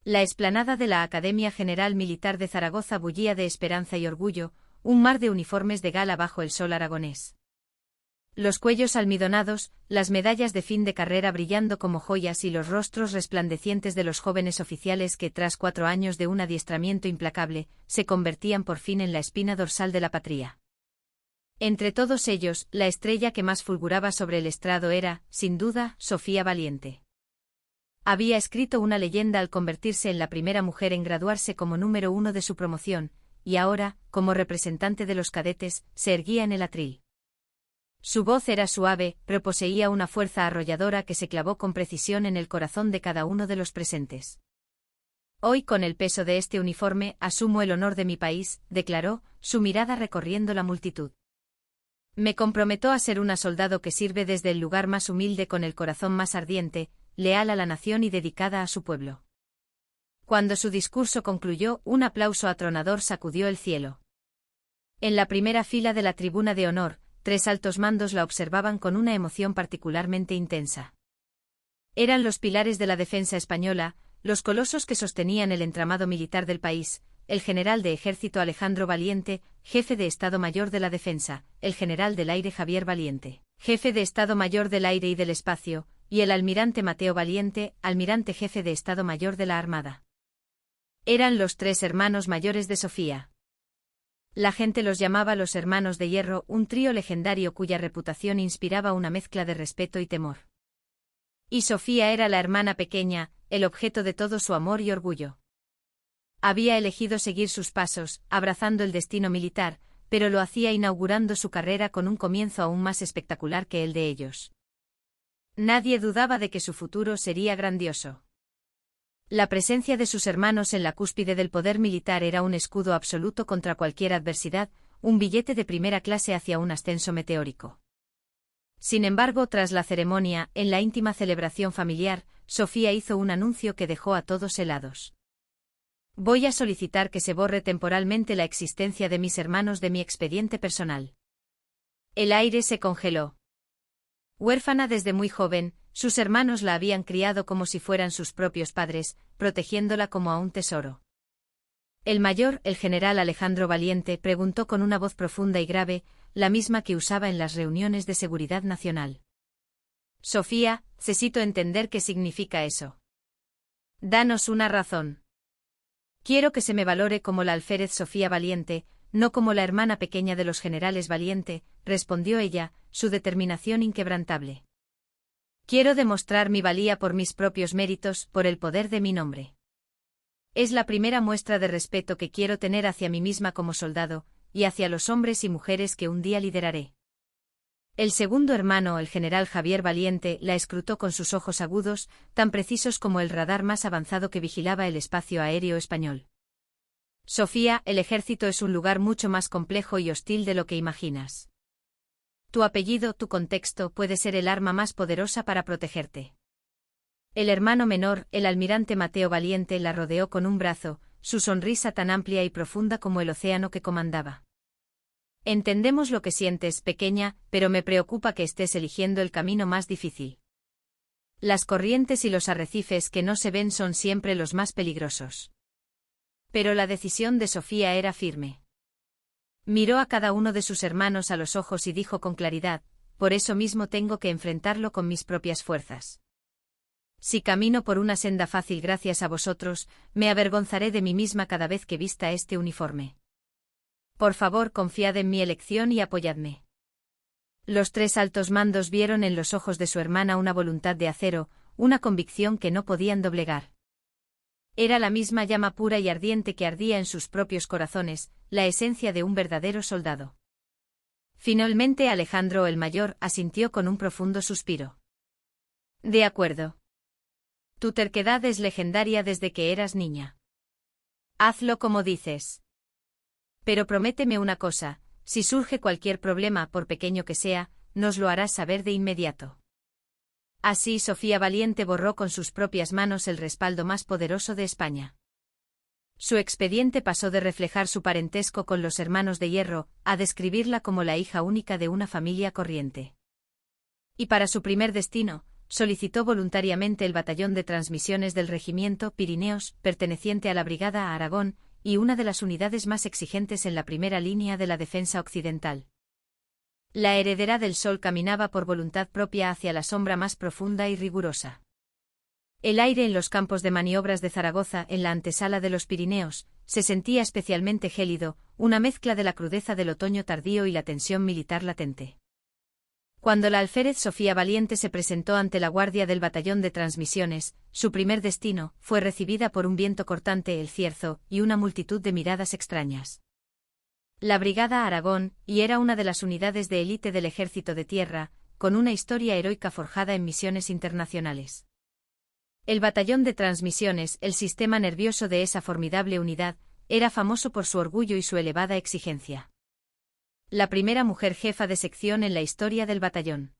La explanada de la Academia General Militar de Zaragoza bullía de esperanza y orgullo, un mar de uniformes de gala bajo el sol aragonés. Los cuellos almidonados, las medallas de fin de carrera brillando como joyas y los rostros resplandecientes de los jóvenes oficiales que, tras 4 años de un adiestramiento implacable, se convertían por fin en la espina dorsal de la patria. Entre todos ellos, la estrella que más fulguraba sobre el estrado era, sin duda, Sofía Valiente. Había escrito una leyenda al convertirse en la primera mujer en graduarse como número 1 de su promoción, y ahora, como representante de los cadetes, se erguía en el atril. Su voz era suave, pero poseía una fuerza arrolladora que se clavó con precisión en el corazón de cada uno de los presentes. Hoy, con el peso de este uniforme, asumo el honor de mi país, declaró, su mirada recorriendo la multitud. Me comprometo a ser una soldado que sirve desde el lugar más humilde con el corazón más ardiente, leal a la nación y dedicada a su pueblo. Cuando su discurso concluyó, un aplauso atronador sacudió el cielo. En la primera fila de la tribuna de honor, 3 altos mandos la observaban con una emoción particularmente intensa. Eran los pilares de la defensa española, los colosos que sostenían el entramado militar del país, el general de ejército Alejandro Valiente, jefe de Estado Mayor de la Defensa, el general del aire Javier Valiente, jefe de Estado Mayor del aire y del espacio, y el almirante Mateo Valiente, almirante jefe de Estado Mayor de la Armada. Eran los 3 hermanos mayores de Sofía. La gente los llamaba los Hermanos de Hierro, un trío legendario cuya reputación inspiraba una mezcla de respeto y temor. Y Sofía era la hermana pequeña, el objeto de todo su amor y orgullo. Había elegido seguir sus pasos, abrazando el destino militar, pero lo hacía inaugurando su carrera con un comienzo aún más espectacular que el de ellos. Nadie dudaba de que su futuro sería grandioso. La presencia de sus hermanos en la cúspide del poder militar era un escudo absoluto contra cualquier adversidad, un billete de primera clase hacia un ascenso meteórico. Sin embargo, tras la ceremonia, en la íntima celebración familiar, Sofía hizo un anuncio que dejó a todos helados. Voy a solicitar que se borre temporalmente la existencia de mis hermanos de mi expediente personal. El aire se congeló. Huérfana desde muy joven, sus hermanos la habían criado como si fueran sus propios padres, protegiéndola como a un tesoro. El mayor, el general Alejandro Valiente, preguntó con una voz profunda y grave, la misma que usaba en las reuniones de seguridad nacional. Sofía, necesito entender qué significa eso. Danos una razón. Quiero que se me valore como la alférez Sofía Valiente, no como la hermana pequeña de los generales Valiente, respondió ella, su determinación inquebrantable. Quiero demostrar mi valía por mis propios méritos, por el poder de mi nombre. Es la primera muestra de respeto que quiero tener hacia mí misma como soldado, y hacia los hombres y mujeres que un día lideraré. El segundo hermano, el general Javier Valiente, la escrutó con sus ojos agudos, tan precisos como el radar más avanzado que vigilaba el espacio aéreo español. Sofía, el ejército es un lugar mucho más complejo y hostil de lo que imaginas. Tu apellido, tu contexto, puede ser el arma más poderosa para protegerte. El hermano menor, el almirante Mateo Valiente, la rodeó con un brazo, su sonrisa tan amplia y profunda como el océano que comandaba. Entendemos lo que sientes, pequeña, pero me preocupa que estés eligiendo el camino más difícil. Las corrientes y los arrecifes que no se ven son siempre los más peligrosos. Pero la decisión de Sofía era firme. Miró a cada uno de sus hermanos a los ojos y dijo con claridad, por eso mismo tengo que enfrentarlo con mis propias fuerzas. Si camino por una senda fácil gracias a vosotros, me avergonzaré de mí misma cada vez que vista este uniforme. Por favor, confiad en mi elección y apoyadme. Los 3 altos mandos vieron en los ojos de su hermana una voluntad de acero, una convicción que no podían doblegar. Era la misma llama pura y ardiente que ardía en sus propios corazones, la esencia de un verdadero soldado. Finalmente Alejandro el Mayor asintió con un profundo suspiro. De acuerdo. Tu terquedad es legendaria desde que eras niña. Hazlo como dices. Pero prométeme una cosa, si surge cualquier problema, por pequeño que sea, nos lo harás saber de inmediato. Así Sofía Valiente borró con sus propias manos el respaldo más poderoso de España. Su expediente pasó de reflejar su parentesco con los Hermanos de Hierro, a describirla como la hija única de una familia corriente. Y para su primer destino, solicitó voluntariamente el batallón de transmisiones del regimiento Pirineos, perteneciente a la Brigada Aragón, y una de las unidades más exigentes en la primera línea de la defensa occidental. La heredera del Sol caminaba por voluntad propia hacia la sombra más profunda y rigurosa. El aire en los campos de maniobras de Zaragoza, en la antesala de los Pirineos, se sentía especialmente gélido, una mezcla de la crudeza del otoño tardío y la tensión militar latente. Cuando la alférez Sofía Valiente se presentó ante la guardia del batallón de transmisiones, su primer destino fue recibida por un viento cortante, el cierzo, y una multitud de miradas extrañas. La Brigada Aragón, y era una de las unidades de élite del Ejército de Tierra, con una historia heroica forjada en misiones internacionales. El batallón de transmisiones, el sistema nervioso de esa formidable unidad, era famoso por su orgullo y su elevada exigencia. La primera mujer jefa de sección en la historia del batallón.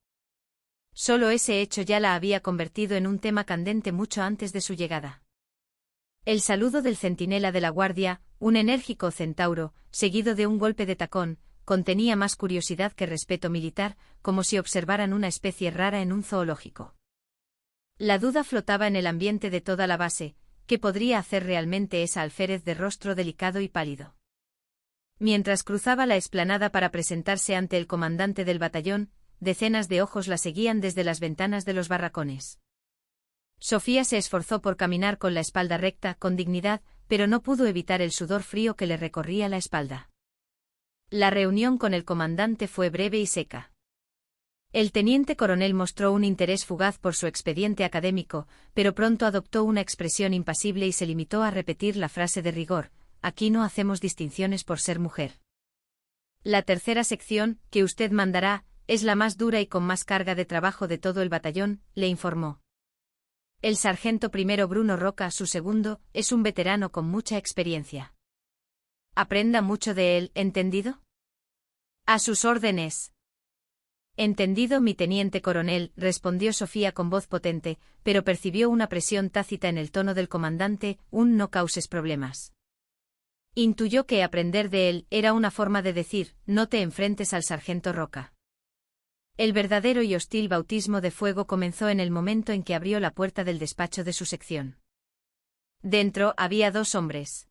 Solo ese hecho ya la había convertido en un tema candente mucho antes de su llegada. El saludo del centinela de la guardia, un enérgico centauro, seguido de un golpe de tacón, contenía más curiosidad que respeto militar, como si observaran una especie rara en un zoológico. La duda flotaba en el ambiente de toda la base, ¿qué podría hacer realmente esa alférez de rostro delicado y pálido? Mientras cruzaba la explanada para presentarse ante el comandante del batallón, decenas de ojos la seguían desde las ventanas de los barracones. Sofía se esforzó por caminar con la espalda recta, con dignidad, pero no pudo evitar el sudor frío que le recorría la espalda. La reunión con el comandante fue breve y seca. El teniente coronel mostró un interés fugaz por su expediente académico, pero pronto adoptó una expresión impasible y se limitó a repetir la frase de rigor: aquí no hacemos distinciones por ser mujer. La tercera sección, que usted mandará, es la más dura y con más carga de trabajo de todo el batallón, le informó. El sargento primero Bruno Roca, su segundo, es un veterano con mucha experiencia. Aprenda mucho de él, ¿entendido? A sus órdenes. Entendido, mi teniente coronel, respondió Sofía con voz potente, pero percibió una presión tácita en el tono del comandante, un no causes problemas. Intuyó que aprender de él era una forma de decir, no te enfrentes al sargento Roca. El verdadero y hostil bautismo de fuego comenzó en el momento en que abrió la puerta del despacho de su sección. Dentro había dos hombres.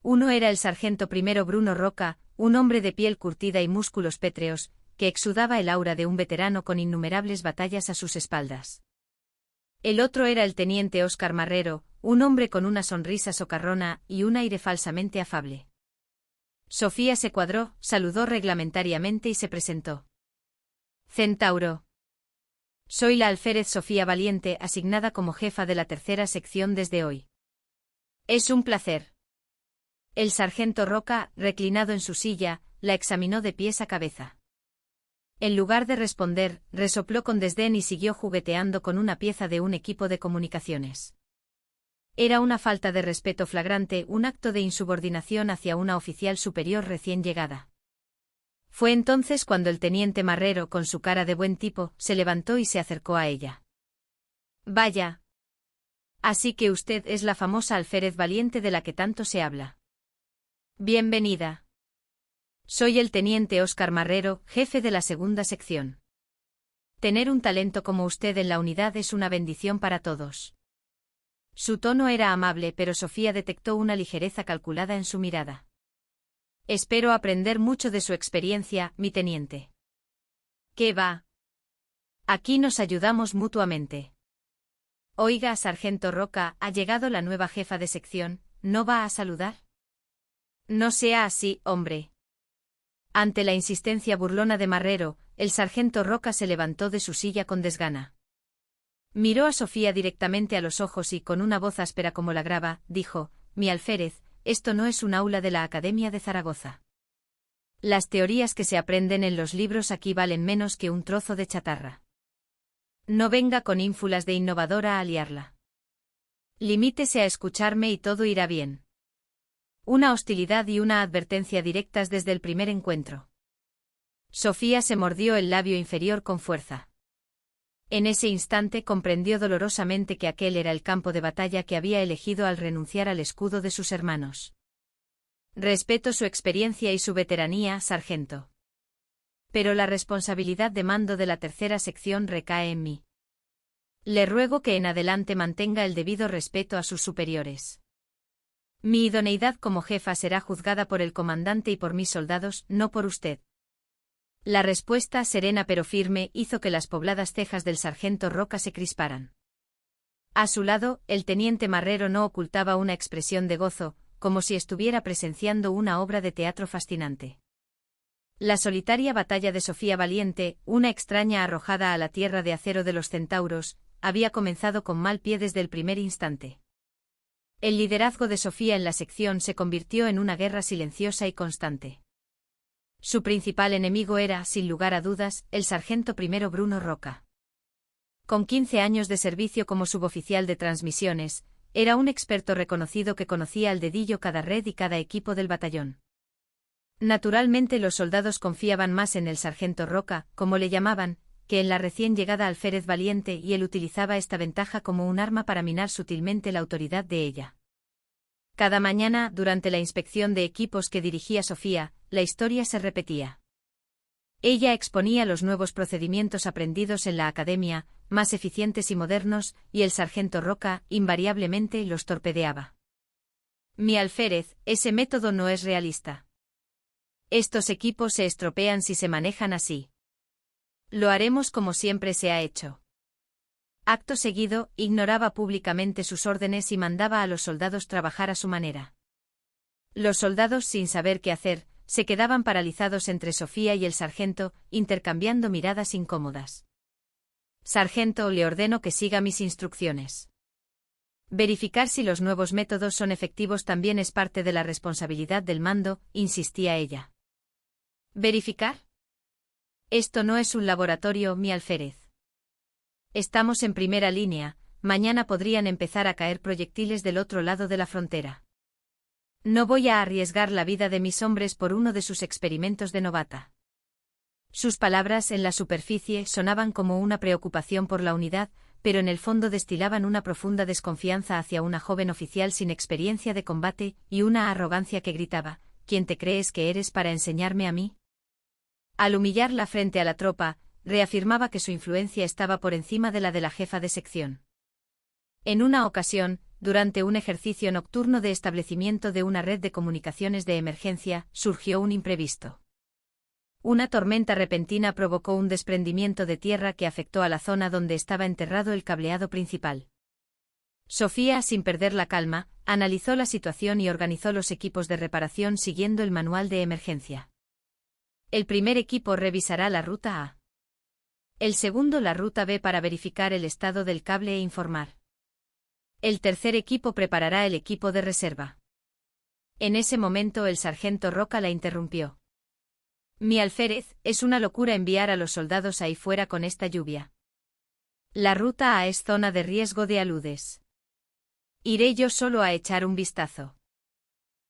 Uno era el sargento primero Bruno Roca, un hombre de piel curtida y músculos pétreos, que exudaba el aura de un veterano con innumerables batallas a sus espaldas. El otro era el teniente Óscar Marrero, un hombre con una sonrisa socarrona y un aire falsamente afable. Sofía se cuadró, saludó reglamentariamente y se presentó. Centauro. Soy la alférez Sofía Valiente, asignada como jefa de la tercera sección desde hoy. Es un placer. El sargento Roca, reclinado en su silla, la examinó de pies a cabeza. En lugar de responder, resopló con desdén y siguió jugueteando con una pieza de un equipo de comunicaciones. Era una falta de respeto flagrante, un acto de insubordinación hacia una oficial superior recién llegada. Fue entonces cuando el teniente Marrero, con su cara de buen tipo, se levantó y se acercó a ella. Vaya. Así que usted es la famosa alférez Valiente de la que tanto se habla. Bienvenida. Soy el teniente Óscar Marrero, jefe de la segunda sección. Tener un talento como usted en la unidad es una bendición para todos. Su tono era amable, pero Sofía detectó una ligereza calculada en su mirada. Espero aprender mucho de su experiencia, mi teniente. ¿Qué va? Aquí nos ayudamos mutuamente. Oiga, sargento Roca, ha llegado la nueva jefa de sección, ¿no va a saludar? No sea así, hombre. Ante la insistencia burlona de Marrero, el sargento Roca se levantó de su silla con desgana. Miró a Sofía directamente a los ojos y, con una voz áspera como la grava, dijo: mi alférez, esto no es un aula de la Academia de Zaragoza. Las teorías que se aprenden en los libros aquí valen menos que un trozo de chatarra. No venga con ínfulas de innovadora a liarla. Limítese a escucharme y todo irá bien. Una hostilidad y una advertencia directas desde el primer encuentro. Sofía se mordió el labio inferior con fuerza. En ese instante comprendió dolorosamente que aquel era el campo de batalla que había elegido al renunciar al escudo de sus hermanos. Respeto su experiencia y su veteranía, sargento. Pero la responsabilidad de mando de la tercera sección recae en mí. Le ruego que en adelante mantenga el debido respeto a sus superiores. Mi idoneidad como jefa será juzgada por el comandante y por mis soldados, no por usted. La respuesta serena pero firme hizo que las pobladas cejas del sargento Roca se crisparan. A su lado, el teniente Marrero no ocultaba una expresión de gozo, como si estuviera presenciando una obra de teatro fascinante. La solitaria batalla de Sofía Valiente, una extraña arrojada a la tierra de acero de los centauros, había comenzado con mal pie desde el primer instante. El liderazgo de Sofía en la sección se convirtió en una guerra silenciosa y constante. Su principal enemigo era, sin lugar a dudas, el sargento primero Bruno Roca. Con 15 años de servicio como suboficial de transmisiones, era un experto reconocido que conocía al dedillo cada red y cada equipo del batallón. Naturalmente los soldados confiaban más en el sargento Roca, como le llamaban, que en la recién llegada alférez Valiente, y él utilizaba esta ventaja como un arma para minar sutilmente la autoridad de ella. Cada mañana, durante la inspección de equipos que dirigía Sofía, la historia se repetía. Ella exponía los nuevos procedimientos aprendidos en la academia, más eficientes y modernos, y el sargento Roca, invariablemente, los torpedeaba. Mi alférez, ese método no es realista. Estos equipos se estropean si se manejan así. Lo haremos como siempre se ha hecho. Acto seguido, ignoraba públicamente sus órdenes y mandaba a los soldados trabajar a su manera. Los soldados, sin saber qué hacer, se quedaban paralizados entre Sofía y el sargento, intercambiando miradas incómodas. Sargento, le ordeno que siga mis instrucciones. Verificar si los nuevos métodos son efectivos también es parte de la responsabilidad del mando, insistía ella. ¿Verificar? Esto no es un laboratorio, mi alférez. Estamos en primera línea, mañana podrían empezar a caer proyectiles del otro lado de la frontera. No voy a arriesgar la vida de mis hombres por uno de sus experimentos de novata. Sus palabras en la superficie sonaban como una preocupación por la unidad, pero en el fondo destilaban una profunda desconfianza hacia una joven oficial sin experiencia de combate y una arrogancia que gritaba: ¿Quién te crees que eres para enseñarme a mí? Al humillarla frente a la tropa, reafirmaba que su influencia estaba por encima de la jefa de sección. En una ocasión, durante un ejercicio nocturno de establecimiento de una red de comunicaciones de emergencia, surgió un imprevisto. Una tormenta repentina provocó un desprendimiento de tierra que afectó a la zona donde estaba enterrado el cableado principal. Sofía, sin perder la calma, analizó la situación y organizó los equipos de reparación siguiendo el manual de emergencia. El primer equipo revisará la ruta A. El segundo la ruta B para verificar el estado del cable e informar. El tercer equipo preparará el equipo de reserva. En ese momento el sargento Roca la interrumpió. Mi alférez, es una locura enviar a los soldados ahí fuera con esta lluvia. La ruta A es zona de riesgo de aludes. Iré yo solo a echar un vistazo.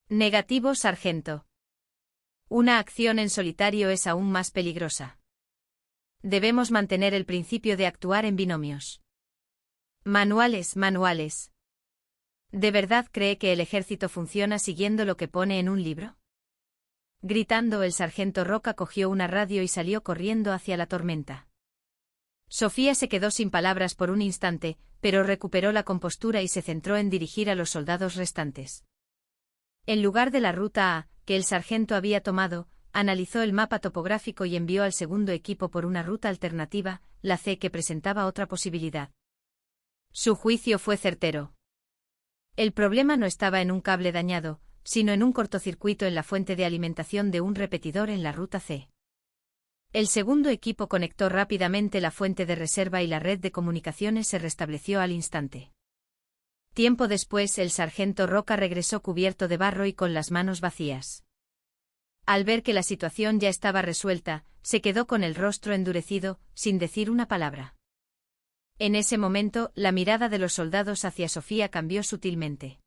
Negativo, sargento. Una acción en solitario es aún más peligrosa. Debemos mantener el principio de actuar en binomios. Manuales. ¿De verdad cree que el ejército funciona siguiendo lo que pone en un libro? Gritando, el sargento Roca cogió una radio y salió corriendo hacia la tormenta. Sofía se quedó sin palabras por un instante, pero recuperó la compostura y se centró en dirigir a los soldados restantes. En lugar de la ruta A, que el sargento había tomado, analizó el mapa topográfico y envió al segundo equipo por una ruta alternativa, la C, que presentaba otra posibilidad. Su juicio fue certero. El problema no estaba en un cable dañado, sino en un cortocircuito en la fuente de alimentación de un repetidor en la ruta C. El segundo equipo conectó rápidamente la fuente de reserva y la red de comunicaciones se restableció al instante. Tiempo después, el sargento Roca regresó cubierto de barro y con las manos vacías. Al ver que la situación ya estaba resuelta, se quedó con el rostro endurecido, sin decir una palabra. En ese momento, la mirada de los soldados hacia Sofía cambió sutilmente.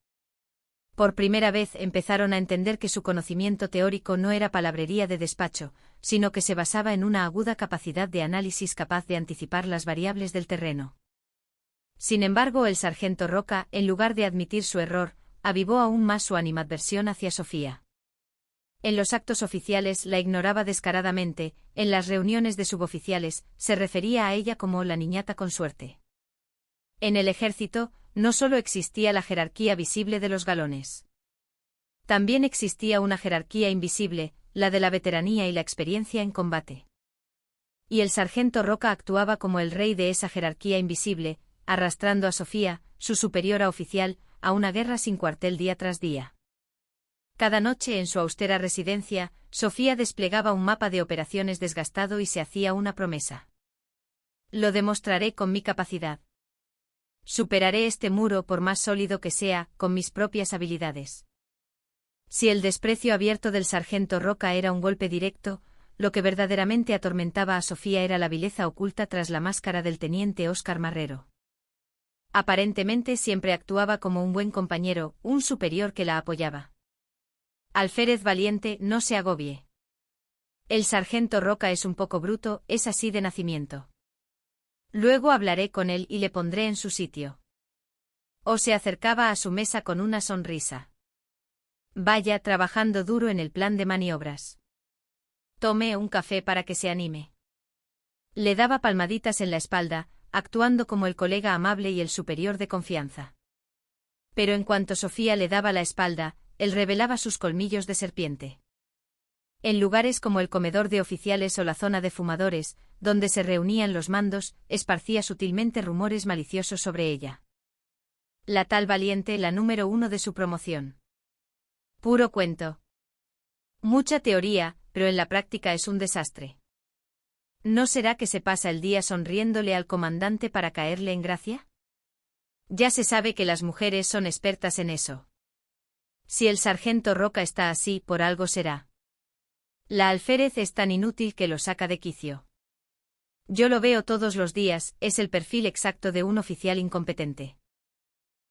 Por primera vez empezaron a entender que su conocimiento teórico no era palabrería de despacho, sino que se basaba en una aguda capacidad de análisis capaz de anticipar las variables del terreno. Sin embargo, el sargento Roca, en lugar de admitir su error, avivó aún más su animadversión hacia Sofía. En los actos oficiales la ignoraba descaradamente, en las reuniones de suboficiales, se refería a ella como la niñata con suerte. En el ejército, no solo existía la jerarquía visible de los galones. También existía una jerarquía invisible, la de la veteranía y la experiencia en combate. Y el sargento Roca actuaba como el rey de esa jerarquía invisible, arrastrando a Sofía, su superiora oficial, a una guerra sin cuartel día tras día. Cada noche en su austera residencia, Sofía desplegaba un mapa de operaciones desgastado y se hacía una promesa. Lo demostraré con mi capacidad. Superaré este muro por más sólido que sea, con mis propias habilidades. Si el desprecio abierto del sargento Roca era un golpe directo, lo que verdaderamente atormentaba a Sofía era la vileza oculta tras la máscara del teniente Óscar Marrero. Aparentemente siempre actuaba como un buen compañero, un superior que la apoyaba. Alférez valiente, no se agobie. El sargento Roca es un poco bruto, es así de nacimiento. Luego hablaré con él y le pondré en su sitio. O se acercaba a su mesa con una sonrisa. Vaya trabajando duro en el plan de maniobras. Tome un café para que se anime. Le daba palmaditas en la espalda, actuando como el colega amable y el superior de confianza. Pero en cuanto Sofía le daba la espalda, él revelaba sus colmillos de serpiente. En lugares como el comedor de oficiales o la zona de fumadores, donde se reunían los mandos, esparcía sutilmente rumores maliciosos sobre ella. La tal valiente, la número 1 de su promoción. Puro cuento. Mucha teoría, pero en la práctica es un desastre. ¿No será que se pasa el día sonriéndole al comandante para caerle en gracia? Ya se sabe que las mujeres son expertas en eso. Si el sargento Roca está así, por algo será. La alférez es tan inútil que lo saca de quicio. Yo lo veo todos los días, es el perfil exacto de un oficial incompetente.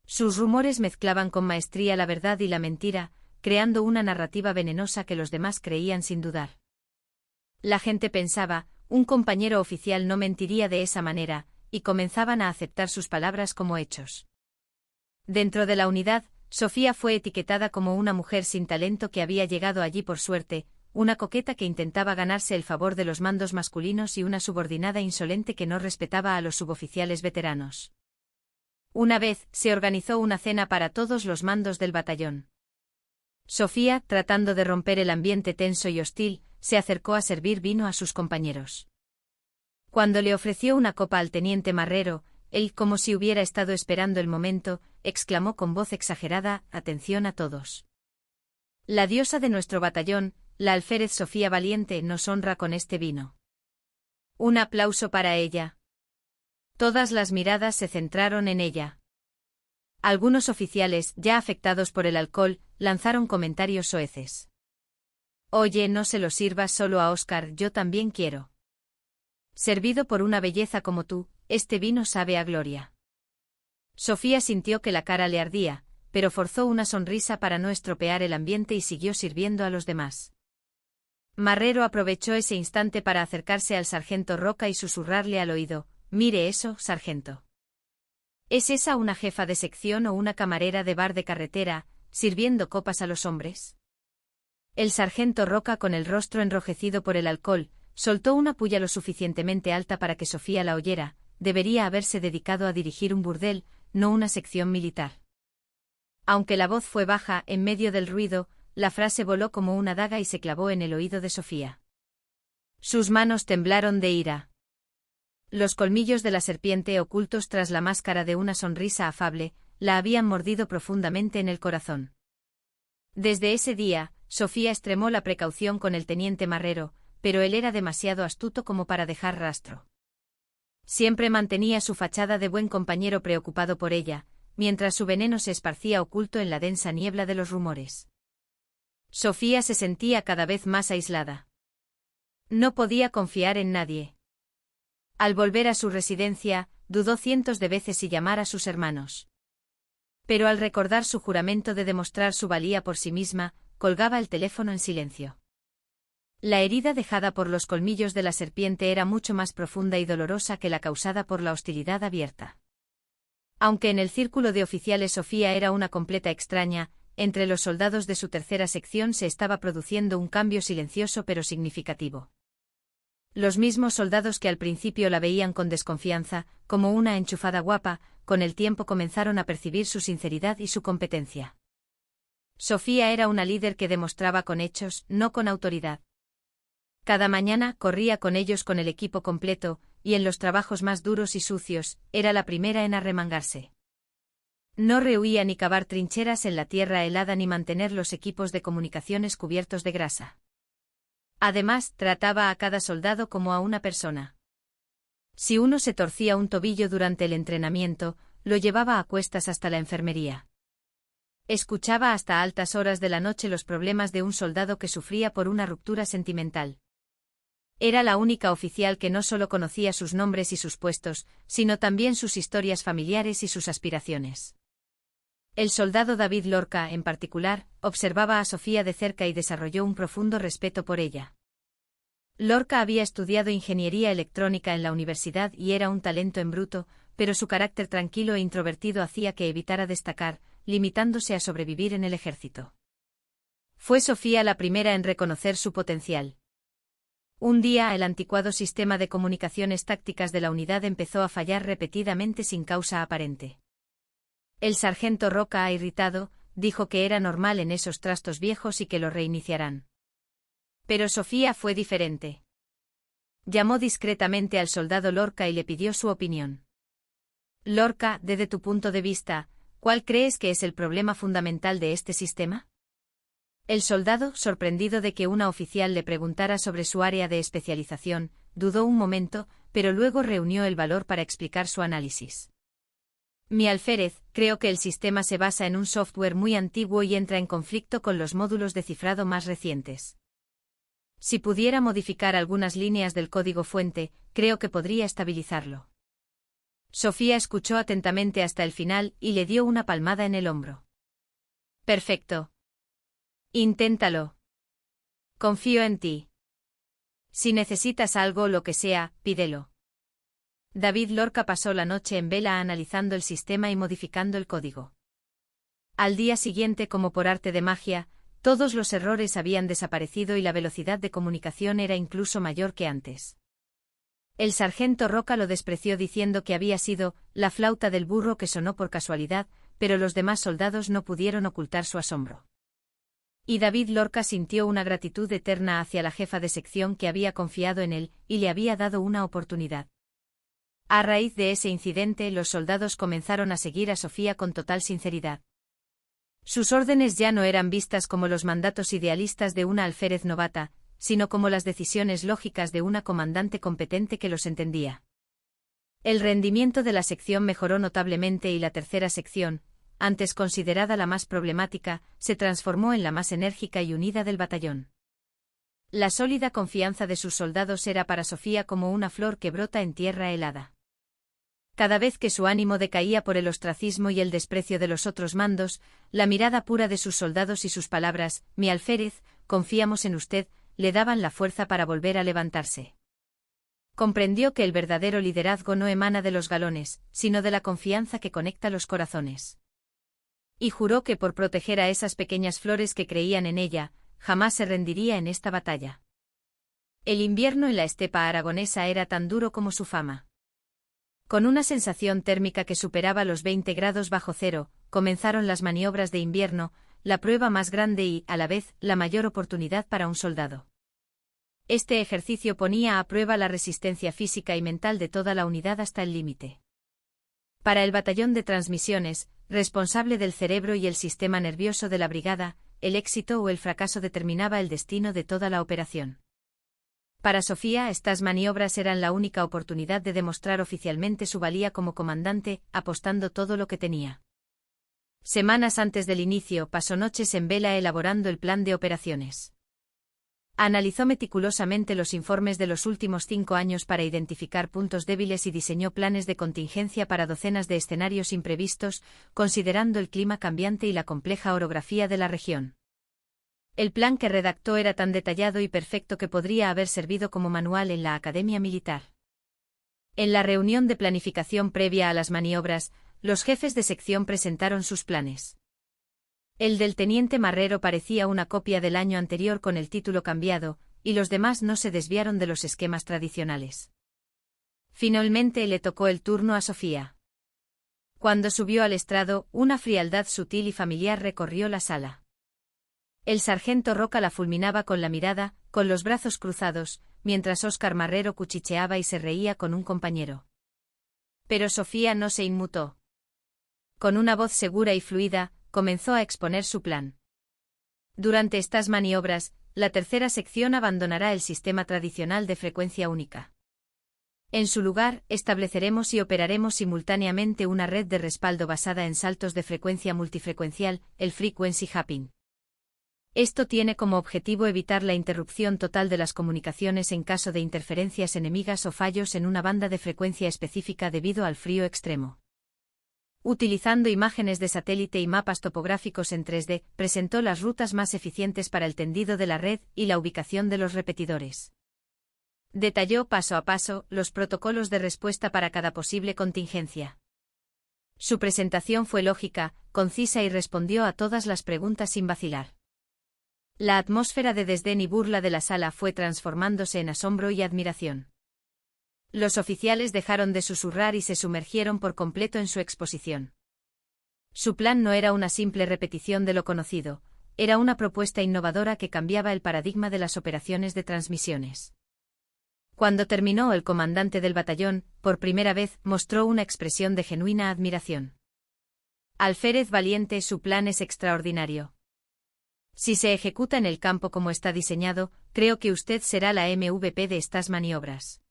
Sus rumores mezclaban con maestría la verdad y la mentira, creando una narrativa venenosa que los demás creían sin dudar. La gente pensaba, un compañero oficial no mentiría de esa manera, y comenzaban a aceptar sus palabras como hechos. Dentro de la unidad, Sofía fue etiquetada como una mujer sin talento que había llegado allí por suerte, una coqueta que intentaba ganarse el favor de los mandos masculinos y una subordinada insolente que no respetaba a los suboficiales veteranos. Una vez, se organizó una cena para todos los mandos del batallón. Sofía, tratando de romper el ambiente tenso y hostil, se acercó a servir vino a sus compañeros. Cuando le ofreció una copa al teniente Marrero, él, como si hubiera estado esperando el momento, exclamó con voz exagerada: «Atención a todos. La diosa de nuestro batallón, la alférez Sofía Valiente, nos honra con este vino». Un aplauso para ella. Todas las miradas se centraron en ella. Algunos oficiales, ya afectados por el alcohol, lanzaron comentarios soeces. «Oye, no se lo sirvas solo a Óscar, yo también quiero. Servido por una belleza como tú, este vino sabe a gloria». Sofía sintió que la cara le ardía, pero forzó una sonrisa para no estropear el ambiente y siguió sirviendo a los demás. Marrero aprovechó ese instante para acercarse al sargento Roca y susurrarle al oído: «Mire eso, sargento. ¿Es esa una jefa de sección o una camarera de bar de carretera, sirviendo copas a los hombres?» El sargento Roca, con el rostro enrojecido por el alcohol, soltó una pulla lo suficientemente alta para que Sofía la oyera. Debería haberse dedicado a dirigir un burdel, no una sección militar. Aunque la voz fue baja, en medio del ruido, la frase voló como una daga y se clavó en el oído de Sofía. Sus manos temblaron de ira. Los colmillos de la serpiente, ocultos tras la máscara de una sonrisa afable, la habían mordido profundamente en el corazón. Desde ese día, Sofía extremó la precaución con el teniente Marrero, pero él era demasiado astuto como para dejar rastro. Siempre mantenía su fachada de buen compañero preocupado por ella, mientras su veneno se esparcía oculto en la densa niebla de los rumores. Sofía se sentía cada vez más aislada. No podía confiar en nadie. Al volver a su residencia, dudó cientos de veces si llamar a sus hermanos. Pero al recordar su juramento de demostrar su valía por sí misma, colgaba el teléfono en silencio. La herida dejada por los colmillos de la serpiente era mucho más profunda y dolorosa que la causada por la hostilidad abierta. Aunque en el círculo de oficiales Sofía era una completa extraña, entre los soldados de su tercera sección se estaba produciendo un cambio silencioso pero significativo. Los mismos soldados que al principio la veían con desconfianza, como una enchufada guapa, con el tiempo comenzaron a percibir su sinceridad y su competencia. Sofía era una líder que demostraba con hechos, no con autoridad. Cada mañana corría con ellos con el equipo completo, y en los trabajos más duros y sucios, era la primera en arremangarse. No rehuía ni cavar trincheras en la tierra helada ni mantener los equipos de comunicaciones cubiertos de grasa. Además, trataba a cada soldado como a una persona. Si uno se torcía un tobillo durante el entrenamiento, lo llevaba a cuestas hasta la enfermería. Escuchaba hasta altas horas de la noche los problemas de un soldado que sufría por una ruptura sentimental. Era la única oficial que no solo conocía sus nombres y sus puestos, sino también sus historias familiares y sus aspiraciones. El soldado David Lorca, en particular, observaba a Sofía de cerca y desarrolló un profundo respeto por ella. Lorca había estudiado ingeniería electrónica en la universidad y era un talento en bruto, pero su carácter tranquilo e introvertido hacía que evitara destacar, limitándose a sobrevivir en el ejército. Fue Sofía la primera en reconocer su potencial. Un día el anticuado sistema de comunicaciones tácticas de la unidad empezó a fallar repetidamente sin causa aparente. El sargento Roca, irritado, dijo que era normal en esos trastos viejos y que lo reiniciarán. Pero Sofía fue diferente. Llamó discretamente al soldado Lorca y le pidió su opinión. Lorca, desde tu punto de vista, ¿cuál crees que es el problema fundamental de este sistema? El soldado, sorprendido de que una oficial le preguntara sobre su área de especialización, dudó un momento, pero luego reunió el valor para explicar su análisis. Mi alférez, creo que el sistema se basa en un software muy antiguo y entra en conflicto con los módulos de cifrado más recientes. Si pudiera modificar algunas líneas del código fuente, creo que podría estabilizarlo. Sofía escuchó atentamente hasta el final y le dio una palmada en el hombro. Perfecto. Inténtalo. Confío en ti. Si necesitas algo o lo que sea, pídelo. David Lorca pasó la noche en vela analizando el sistema y modificando el código. Al día siguiente, como por arte de magia, todos los errores habían desaparecido y la velocidad de comunicación era incluso mayor que antes. El sargento Roca lo despreció diciendo que había sido la flauta del burro que sonó por casualidad, pero los demás soldados no pudieron ocultar su asombro. Y David Lorca sintió una gratitud eterna hacia la jefa de sección que había confiado en él y le había dado una oportunidad. A raíz de ese incidente, los soldados comenzaron a seguir a Sofía con total sinceridad. Sus órdenes ya no eran vistas como los mandatos idealistas de una alférez novata, sino como las decisiones lógicas de una comandante competente que los entendía. El rendimiento de la sección mejoró notablemente y la tercera sección, antes considerada la más problemática, se transformó en la más enérgica y unida del batallón. La sólida confianza de sus soldados era para Sofía como una flor que brota en tierra helada. Cada vez que su ánimo decaía por el ostracismo y el desprecio de los otros mandos, la mirada pura de sus soldados y sus palabras, mi alférez, confiamos en usted, le daban la fuerza para volver a levantarse. Comprendió que el verdadero liderazgo no emana de los galones, sino de la confianza que conecta los corazones. Y juró que por proteger a esas pequeñas flores que creían en ella, jamás se rendiría en esta batalla. El invierno en la estepa aragonesa era tan duro como su fama. Con una sensación térmica que superaba los 20 grados bajo cero, comenzaron las maniobras de invierno, la prueba más grande y, a la vez, la mayor oportunidad para un soldado. Este ejercicio ponía a prueba la resistencia física y mental de toda la unidad hasta el límite. Para el batallón de transmisiones, responsable del cerebro y el sistema nervioso de la brigada, el éxito o el fracaso determinaba el destino de toda la operación. Para Sofía, estas maniobras eran la única oportunidad de demostrar oficialmente su valía como comandante, apostando todo lo que tenía. Semanas antes del inicio, pasó noches en vela elaborando el plan de operaciones. Analizó meticulosamente los informes de los últimos 5 años para identificar puntos débiles y diseñó planes de contingencia para docenas de escenarios imprevistos, considerando el clima cambiante y la compleja orografía de la región. El plan que redactó era tan detallado y perfecto que podría haber servido como manual en la Academia Militar. En la reunión de planificación previa a las maniobras, los jefes de sección presentaron sus planes. El del teniente Marrero parecía una copia del año anterior con el título cambiado, y los demás no se desviaron de los esquemas tradicionales. Finalmente le tocó el turno a Sofía. Cuando subió al estrado, una frialdad sutil y familiar recorrió la sala. El sargento Roca la fulminaba con la mirada, con los brazos cruzados, mientras Óscar Marrero cuchicheaba y se reía con un compañero. Pero Sofía no se inmutó. Con una voz segura y fluida, comenzó a exponer su plan. Durante estas maniobras, la tercera sección abandonará el sistema tradicional de frecuencia única. En su lugar, estableceremos y operaremos simultáneamente una red de respaldo basada en saltos de frecuencia multifrecuencial, el Frequency Hopping. Esto tiene como objetivo evitar la interrupción total de las comunicaciones en caso de interferencias enemigas o fallos en una banda de frecuencia específica debido al frío extremo. Utilizando imágenes de satélite y mapas topográficos en 3D, presentó las rutas más eficientes para el tendido de la red y la ubicación de los repetidores. Detalló paso a paso los protocolos de respuesta para cada posible contingencia. Su presentación fue lógica, concisa y respondió a todas las preguntas sin vacilar. La atmósfera de desdén y burla de la sala fue transformándose en asombro y admiración. Los oficiales dejaron de susurrar y se sumergieron por completo en su exposición. Su plan no era una simple repetición de lo conocido, era una propuesta innovadora que cambiaba el paradigma de las operaciones de transmisiones. Cuando terminó, el comandante del batallón, por primera vez, mostró una expresión de genuina admiración. Alférez valiente, su plan es extraordinario. Si se ejecuta en el campo como está diseñado, creo que usted será la MVP de estas maniobras.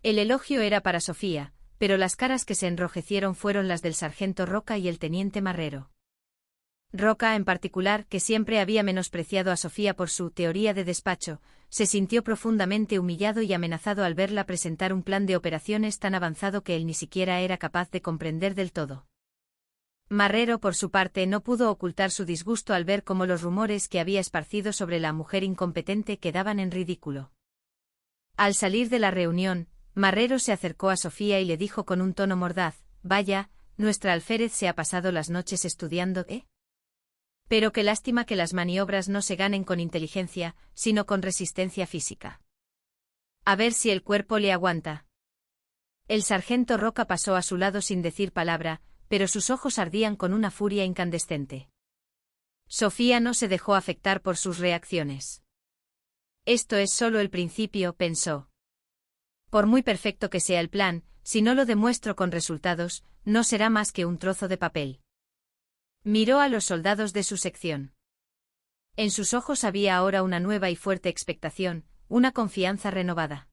El elogio era para Sofía, pero las caras que se enrojecieron fueron las del sargento Roca y el teniente Marrero. Roca, en particular, que siempre había menospreciado a Sofía por su teoría de despacho, se sintió profundamente humillado y amenazado al verla presentar un plan de operaciones tan avanzado que él ni siquiera era capaz de comprender del todo. Marrero, por su parte, no pudo ocultar su disgusto al ver cómo los rumores que había esparcido sobre la mujer incompetente quedaban en ridículo. Al salir de la reunión, Marrero se acercó a Sofía y le dijo con un tono mordaz: «Vaya, nuestra alférez se ha pasado las noches estudiando, ¿eh? Pero qué lástima que las maniobras no se ganen con inteligencia, sino con resistencia física. A ver si el cuerpo le aguanta». El sargento Roca pasó a su lado sin decir palabra, pero sus ojos ardían con una furia incandescente. Sofía no se dejó afectar por sus reacciones. Esto es solo el principio, pensó. Por muy perfecto que sea el plan, si no lo demuestro con resultados, no será más que un trozo de papel. Miró a los soldados de su sección. En sus ojos había ahora una nueva y fuerte expectación, una confianza renovada.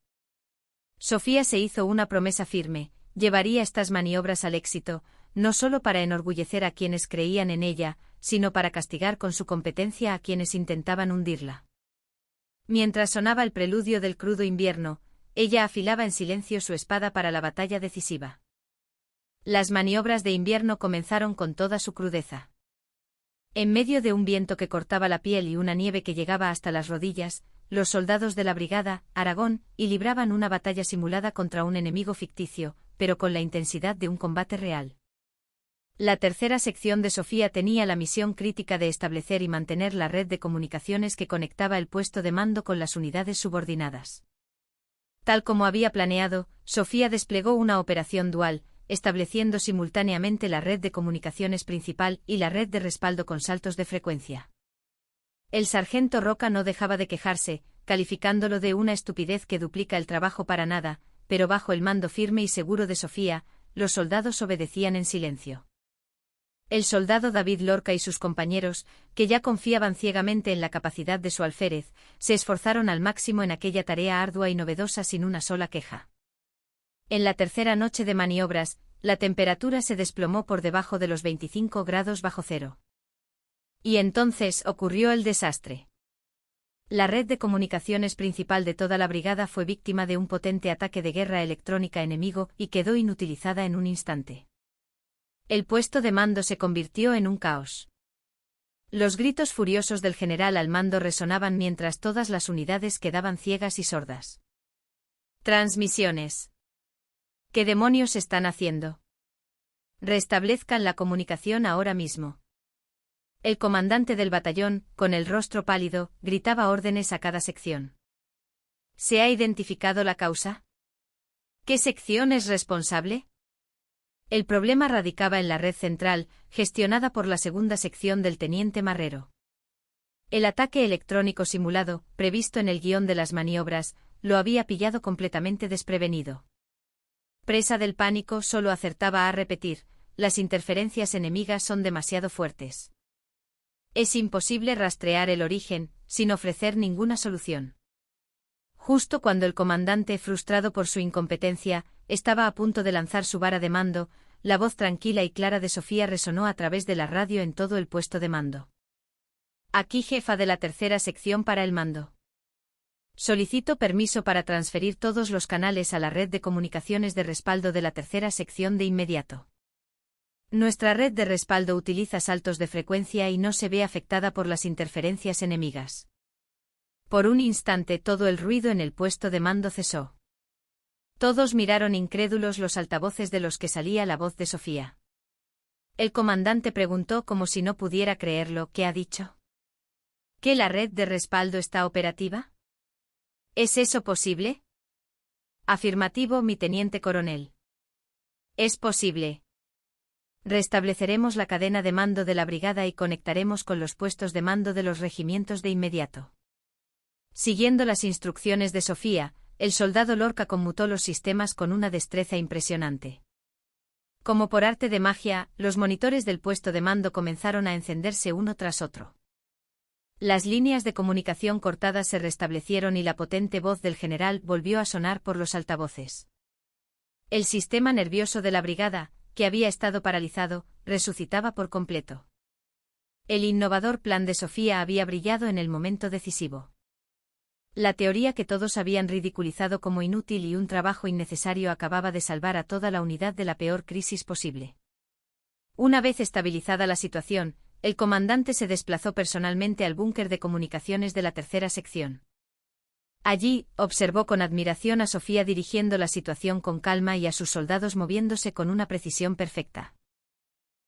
Sofía se hizo una promesa firme: llevaría estas maniobras al éxito, no solo para enorgullecer a quienes creían en ella, sino para castigar con su competencia a quienes intentaban hundirla. Mientras sonaba el preludio del crudo invierno, ella afilaba en silencio su espada para la batalla decisiva. Las maniobras de invierno comenzaron con toda su crudeza. En medio de un viento que cortaba la piel y una nieve que llegaba hasta las rodillas, los soldados de la brigada Aragón y libraban una batalla simulada contra un enemigo ficticio, pero con la intensidad de un combate real. La tercera sección de Sofía tenía la misión crítica de establecer y mantener la red de comunicaciones que conectaba el puesto de mando con las unidades subordinadas. Tal como había planeado, Sofía desplegó una operación dual, estableciendo simultáneamente la red de comunicaciones principal y la red de respaldo con saltos de frecuencia. El sargento Roca no dejaba de quejarse, calificándolo de una estupidez que duplica el trabajo para nada, pero bajo el mando firme y seguro de Sofía, los soldados obedecían en silencio. El soldado David Lorca y sus compañeros, que ya confiaban ciegamente en la capacidad de su alférez, se esforzaron al máximo en aquella tarea ardua y novedosa sin una sola queja. En la tercera noche de maniobras, la temperatura se desplomó por debajo de los 25 grados bajo cero. Y entonces ocurrió el desastre. La red de comunicaciones principal de toda la brigada fue víctima de un potente ataque de guerra electrónica enemigo y quedó inutilizada en un instante. El puesto de mando se convirtió en un caos. Los gritos furiosos del general al mando resonaban mientras todas las unidades quedaban ciegas y sordas. Transmisiones. ¿Qué demonios están haciendo? Restablezcan la comunicación ahora mismo. El comandante del batallón, con el rostro pálido, gritaba órdenes a cada sección. ¿Se ha identificado la causa? ¿Qué sección es responsable? El problema radicaba en la red central, gestionada por la segunda sección del teniente Marrero. El ataque electrónico simulado, previsto en el guión de las maniobras, lo había pillado completamente desprevenido. Presa del pánico, solo acertaba a repetir: las interferencias enemigas son demasiado fuertes. Es imposible rastrear el origen, sin ofrecer ninguna solución. Justo cuando el comandante, frustrado por su incompetencia, estaba a punto de lanzar su vara de mando, la voz tranquila y clara de Sofía resonó a través de la radio en todo el puesto de mando. Aquí jefa de la tercera sección para el mando. Solicito permiso para transferir todos los canales a la red de comunicaciones de respaldo de la tercera sección de inmediato. Nuestra red de respaldo utiliza saltos de frecuencia y no se ve afectada por las interferencias enemigas. Por un instante todo el ruido en el puesto de mando cesó. Todos miraron incrédulos los altavoces de los que salía la voz de Sofía. El comandante preguntó como si no pudiera creerlo. ¿Qué ha dicho? ¿Que la red de respaldo está operativa? ¿Es eso posible? Afirmativo, mi teniente coronel. Es posible. Restableceremos la cadena de mando de la brigada y conectaremos con los puestos de mando de los regimientos de inmediato. Siguiendo las instrucciones de Sofía, el soldado Lorca conmutó los sistemas con una destreza impresionante. Como por arte de magia, los monitores del puesto de mando comenzaron a encenderse uno tras otro. Las líneas de comunicación cortadas se restablecieron y la potente voz del general volvió a sonar por los altavoces. El sistema nervioso de la brigada, que había estado paralizado, resucitaba por completo. El innovador plan de Sofía había brillado en el momento decisivo. La teoría que todos habían ridiculizado como inútil y un trabajo innecesario acababa de salvar a toda la unidad de la peor crisis posible. Una vez estabilizada la situación, el comandante se desplazó personalmente al búnker de comunicaciones de la tercera sección. Allí, observó con admiración a Sofía dirigiendo la situación con calma y a sus soldados moviéndose con una precisión perfecta.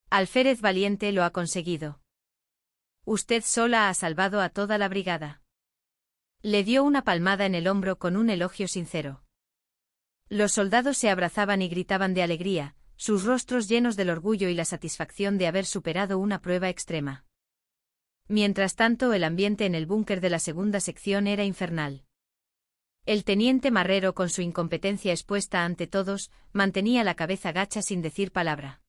Alférez valiente, lo ha conseguido. Usted sola ha salvado a toda la brigada. Le dio una palmada en el hombro con un elogio sincero. Los soldados se abrazaban y gritaban de alegría, sus rostros llenos del orgullo y la satisfacción de haber superado una prueba extrema. Mientras tanto, el ambiente en el búnker de la segunda sección era infernal. El teniente Marrero, con su incompetencia expuesta ante todos, mantenía la cabeza gacha sin decir palabra.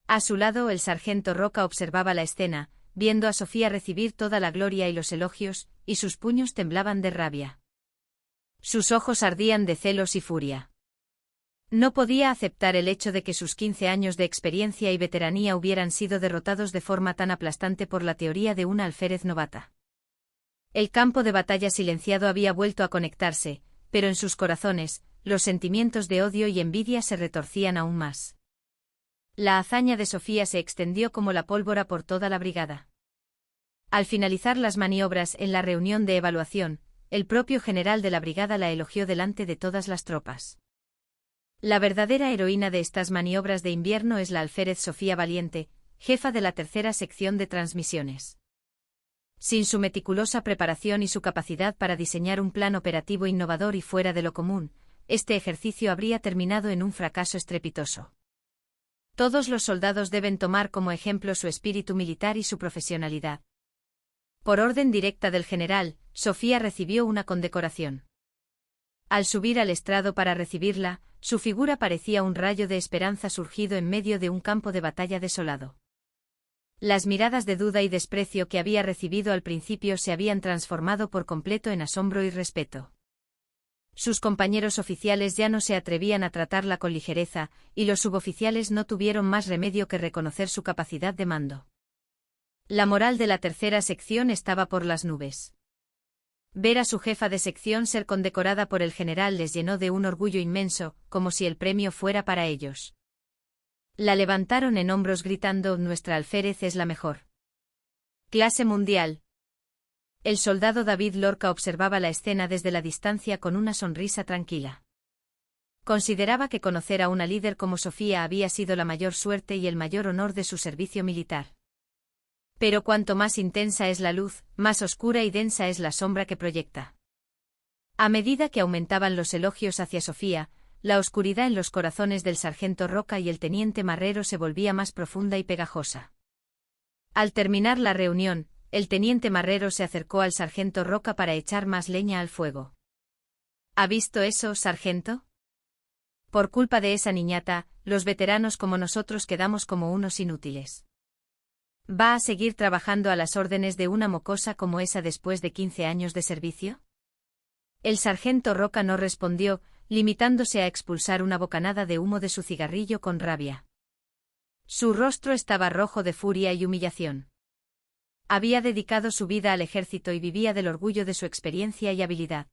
A su lado, el sargento Roca observaba la escena, viendo a Sofía recibir toda la gloria y los elogios, y sus puños temblaban de rabia. Sus ojos ardían de celos y furia. No podía aceptar el hecho de que sus 15 años de experiencia y veteranía hubieran sido derrotados de forma tan aplastante por la teoría de una alférez novata. El campo de batalla silenciado había vuelto a conectarse, pero en sus corazones, los sentimientos de odio y envidia se retorcían aún más. La hazaña de Sofía se extendió como la pólvora por toda la brigada. Al finalizar las maniobras en la reunión de evaluación, el propio general de la brigada la elogió delante de todas las tropas. La verdadera heroína de estas maniobras de invierno es la alférez Sofía Valiente, jefa de la tercera sección de transmisiones. Sin su meticulosa preparación y su capacidad para diseñar un plan operativo innovador y fuera de lo común, este ejercicio habría terminado en un fracaso estrepitoso. Todos los soldados deben tomar como ejemplo su espíritu militar y su profesionalidad. Por orden directa del general, Sofía recibió una condecoración. Al subir al estrado para recibirla, su figura parecía un rayo de esperanza surgido en medio de un campo de batalla desolado. Las miradas de duda y desprecio que había recibido al principio se habían transformado por completo en asombro y respeto. Sus compañeros oficiales ya no se atrevían a tratarla con ligereza, y los suboficiales no tuvieron más remedio que reconocer su capacidad de mando. La moral de la tercera sección estaba por las nubes. Ver a su jefa de sección ser condecorada por el general les llenó de un orgullo inmenso, como si el premio fuera para ellos. La levantaron en hombros gritando: «Nuestra alférez es la mejor. Clase mundial». El soldado David Lorca observaba la escena desde la distancia con una sonrisa tranquila. Consideraba que conocer a una líder como Sofía había sido la mayor suerte y el mayor honor de su servicio militar. Pero cuanto más intensa es la luz, más oscura y densa es la sombra que proyecta. A medida que aumentaban los elogios hacia Sofía, la oscuridad en los corazones del sargento Roca y el teniente Marrero se volvía más profunda y pegajosa. Al terminar la reunión, el teniente Marrero se acercó al sargento Roca para echar más leña al fuego. ¿Ha visto eso, sargento? Por culpa de esa niñata, los veteranos como nosotros quedamos como unos inútiles. ¿Va a seguir trabajando a las órdenes de una mocosa como esa después de 15 años de servicio? El sargento Roca no respondió, limitándose a expulsar una bocanada de humo de su cigarrillo con rabia. Su rostro estaba rojo de furia y humillación. Había dedicado su vida al ejército y vivía del orgullo de su experiencia y habilidad.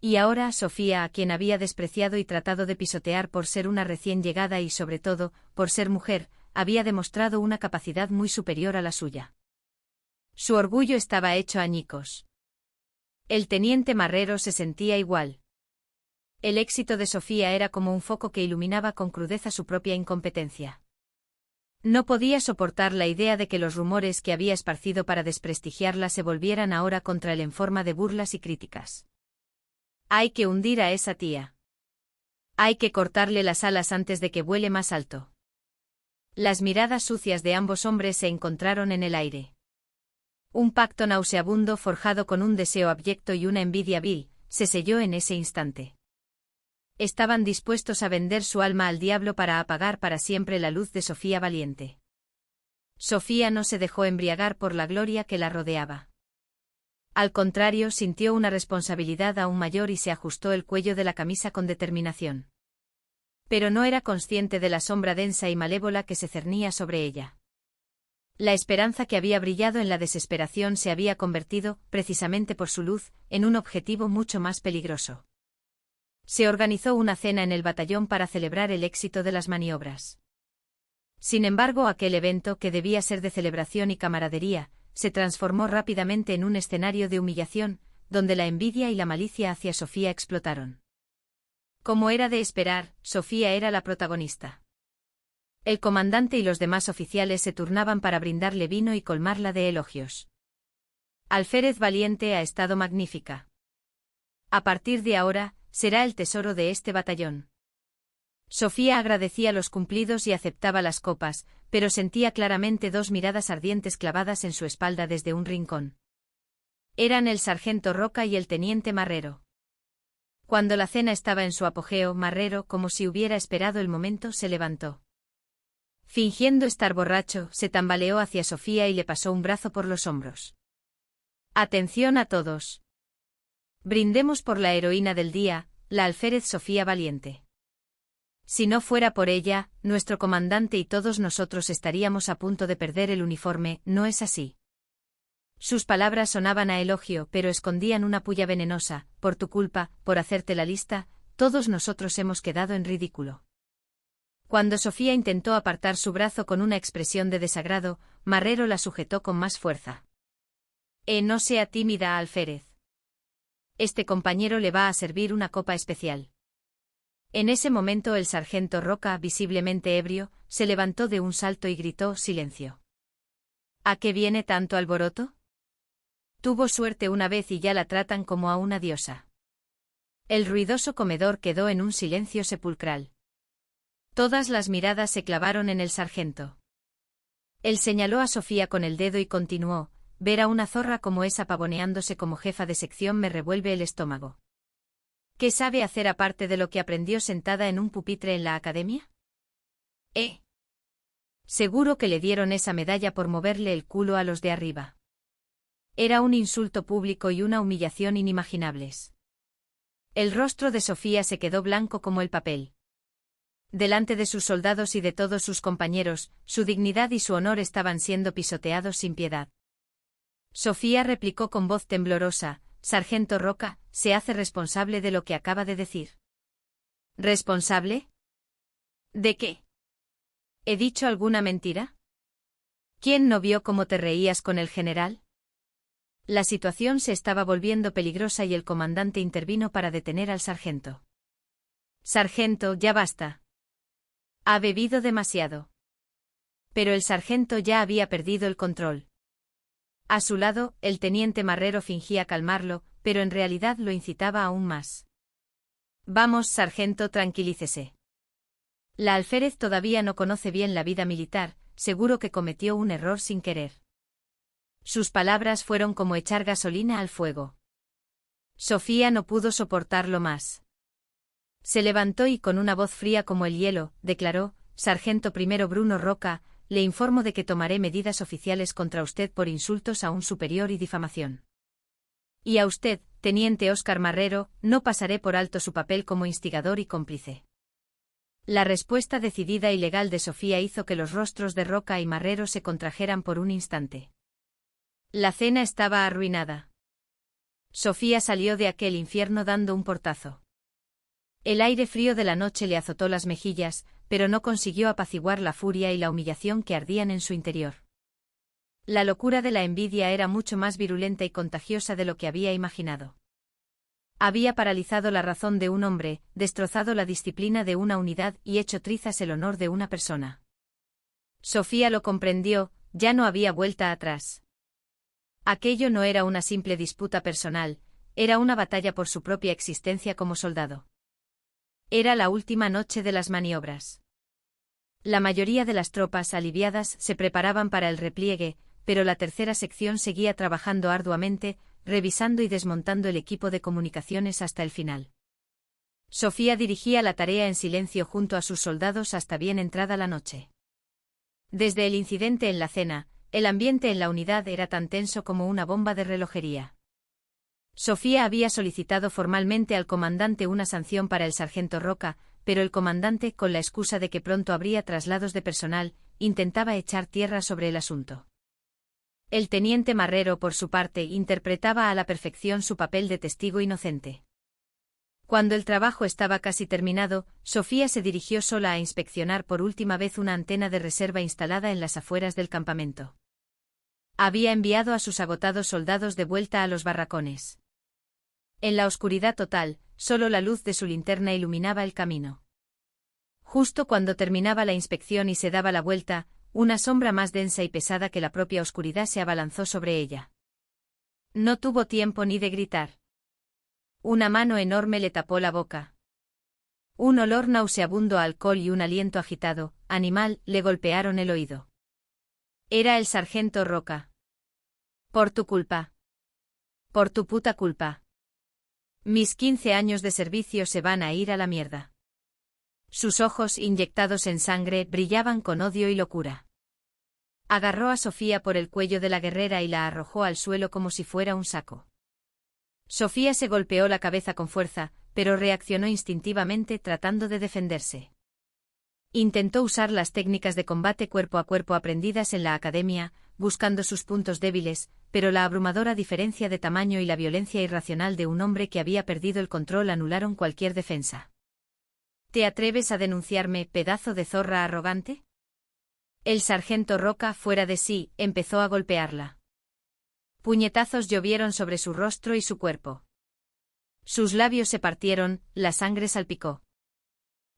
Y ahora Sofía, a quien había despreciado y tratado de pisotear por ser una recién llegada y sobre todo, por ser mujer, había demostrado una capacidad muy superior a la suya. Su orgullo estaba hecho añicos. El teniente Marrero se sentía igual. El éxito de Sofía era como un foco que iluminaba con crudeza su propia incompetencia. No podía soportar la idea de que los rumores que había esparcido para desprestigiarla se volvieran ahora contra él en forma de burlas y críticas. Hay que hundir a esa tía. Hay que cortarle las alas antes de que vuele más alto. Las miradas sucias de ambos hombres se encontraron en el aire. Un pacto nauseabundo forjado con un deseo abyecto y una envidia vil, se selló en ese instante. Estaban dispuestos a vender su alma al diablo para apagar para siempre la luz de Sofía valiente. Sofía no se dejó embriagar por la gloria que la rodeaba. Al contrario, sintió una responsabilidad aún mayor y se ajustó el cuello de la camisa con determinación. Pero no era consciente de la sombra densa y malévola que se cernía sobre ella. La esperanza que había brillado en la desesperación se había convertido, precisamente por su luz, en un objetivo mucho más peligroso. Se organizó una cena en el batallón para celebrar el éxito de las maniobras. Sin embargo, aquel evento, que debía ser de celebración y camaradería, se transformó rápidamente en un escenario de humillación, donde la envidia y la malicia hacia Sofía explotaron. Como era de esperar, Sofía era la protagonista. El comandante y los demás oficiales se turnaban para brindarle vino y colmarla de elogios. Alférez valiente ha estado magnífica. A partir de ahora, será el tesoro de este batallón. Sofía agradecía los cumplidos y aceptaba las copas, pero sentía claramente dos miradas ardientes clavadas en su espalda desde un rincón. Eran el sargento Roca y el teniente Marrero. Cuando la cena estaba en su apogeo, Marrero, como si hubiera esperado el momento, se levantó. Fingiendo estar borracho, se tambaleó hacia Sofía y le pasó un brazo por los hombros. Atención a todos. Brindemos por la heroína del día, la alférez Sofía valiente. Si no fuera por ella, nuestro comandante y todos nosotros estaríamos a punto de perder el uniforme, ¿no es así? Sus palabras sonaban a elogio, pero escondían una pulla venenosa. Por tu culpa, por hacerte la lista, todos nosotros hemos quedado en ridículo. Cuando Sofía intentó apartar su brazo con una expresión de desagrado, Marrero la sujetó con más fuerza. No sea tímida, alférez. Este compañero le va a servir una copa especial. En ese momento el sargento Roca, visiblemente ebrio, se levantó de un salto y gritó: «Silencio». ¿A qué viene tanto alboroto? Tuvo suerte una vez y ya la tratan como a una diosa. El ruidoso comedor quedó en un silencio sepulcral. Todas las miradas se clavaron en el sargento. Él señaló a Sofía con el dedo y continuó: «Ver a una zorra como esa pavoneándose como jefa de sección me revuelve el estómago. ¿Qué sabe hacer aparte de lo que aprendió sentada en un pupitre en la academia? Seguro que le dieron esa medalla por moverle el culo a los de arriba». Era un insulto público y una humillación inimaginables. El rostro de Sofía se quedó blanco como el papel. Delante de sus soldados y de todos sus compañeros, su dignidad y su honor estaban siendo pisoteados sin piedad. Sofía replicó con voz temblorosa: «Sargento Roca, se hace responsable de lo que acaba de decir». ¿Responsable? ¿De qué? ¿He dicho alguna mentira? ¿Quién no vio cómo te reías con el general? La situación se estaba volviendo peligrosa y el comandante intervino para detener al sargento. «Sargento, ya basta. Ha bebido demasiado». Pero el sargento ya había perdido el control. A su lado, el teniente Marrero fingía calmarlo, pero en realidad lo incitaba aún más. Vamos, sargento, tranquilícese. La alférez todavía no conoce bien la vida militar, seguro que cometió un error sin querer. Sus palabras fueron como echar gasolina al fuego. Sofía no pudo soportarlo más. Se levantó y con una voz fría como el hielo, declaró: Sargento primero Bruno Roca, le informo de que tomaré medidas oficiales contra usted por insultos a un superior y difamación. Y a usted, teniente Óscar Marrero, no pasaré por alto su papel como instigador y cómplice. La respuesta decidida y legal de Sofía hizo que los rostros de Roca y Marrero se contrajeran por un instante. La cena estaba arruinada. Sofía salió de aquel infierno dando un portazo. El aire frío de la noche le azotó las mejillas, pero no consiguió apaciguar la furia y la humillación que ardían en su interior. La locura de la envidia era mucho más virulenta y contagiosa de lo que había imaginado. Había paralizado la razón de un hombre, destrozado la disciplina de una unidad y hecho trizas el honor de una persona. Sofía lo comprendió, ya no había vuelta atrás. Aquello no era una simple disputa personal, era una batalla por su propia existencia como soldado. Era la última noche de las maniobras. La mayoría de las tropas aliviadas se preparaban para el repliegue, pero la tercera sección seguía trabajando arduamente, revisando y desmontando el equipo de comunicaciones hasta el final. Sofía dirigía la tarea en silencio junto a sus soldados hasta bien entrada la noche. Desde el incidente en la cena, el ambiente en la unidad era tan tenso como una bomba de relojería. Sofía había solicitado formalmente al comandante una sanción para el sargento Roca, pero el comandante, con la excusa de que pronto habría traslados de personal, intentaba echar tierra sobre el asunto. El teniente Marrero, por su parte, interpretaba a la perfección su papel de testigo inocente. Cuando el trabajo estaba casi terminado, Sofía se dirigió sola a inspeccionar por última vez una antena de reserva instalada en las afueras del campamento. Había enviado a sus agotados soldados de vuelta a los barracones. En la oscuridad total, solo la luz de su linterna iluminaba el camino. Justo cuando terminaba la inspección y se daba la vuelta, una sombra más densa y pesada que la propia oscuridad se abalanzó sobre ella. No tuvo tiempo ni de gritar. Una mano enorme le tapó la boca. Un olor nauseabundo a alcohol y un aliento agitado, animal, le golpearon el oído. Era el sargento Roca. Por tu culpa. Por tu puta culpa. Mis 15 años de servicio se van a ir a la mierda. Sus ojos, inyectados en sangre, brillaban con odio y locura. Agarró a Sofía por el cuello de la guerrera y la arrojó al suelo como si fuera un saco. Sofía se golpeó la cabeza con fuerza, pero reaccionó instintivamente tratando de defenderse. Intentó usar las técnicas de combate cuerpo a cuerpo aprendidas en la academia, buscando sus puntos débiles, pero la abrumadora diferencia de tamaño y la violencia irracional de un hombre que había perdido el control anularon cualquier defensa. ¿Te atreves a denunciarme, pedazo de zorra arrogante? El sargento Roca, fuera de sí, empezó a golpearla. Puñetazos llovieron sobre su rostro y su cuerpo. Sus labios se partieron, la sangre salpicó.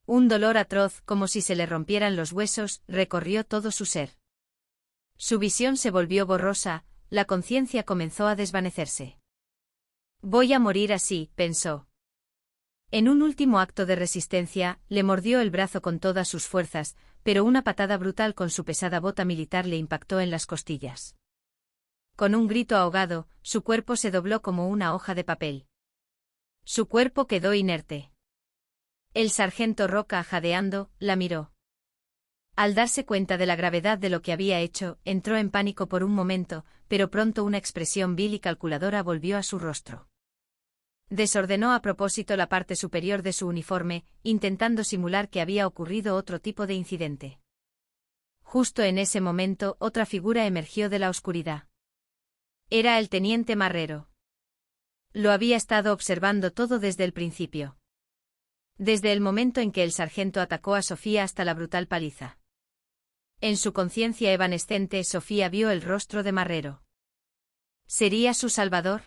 Un dolor atroz, como si se le rompieran los huesos, recorrió todo su ser. Su visión se volvió borrosa, la conciencia comenzó a desvanecerse. Voy a morir así, pensó. En un último acto de resistencia, le mordió el brazo con todas sus fuerzas, pero una patada brutal con su pesada bota militar le impactó en las costillas. Con un grito ahogado, su cuerpo se dobló como una hoja de papel. Su cuerpo quedó inerte. El sargento Roca, jadeando, la miró. Al darse cuenta de la gravedad de lo que había hecho, entró en pánico por un momento, pero pronto una expresión vil y calculadora volvió a su rostro. Desordenó a propósito la parte superior de su uniforme, intentando simular que había ocurrido otro tipo de incidente. Justo en ese momento, otra figura emergió de la oscuridad. Era el teniente Marrero. Lo había estado observando todo desde el principio. Desde el momento en que el sargento atacó a Sofía hasta la brutal paliza. En su conciencia evanescente, Sofía vio el rostro de Marrero. ¿Sería su salvador?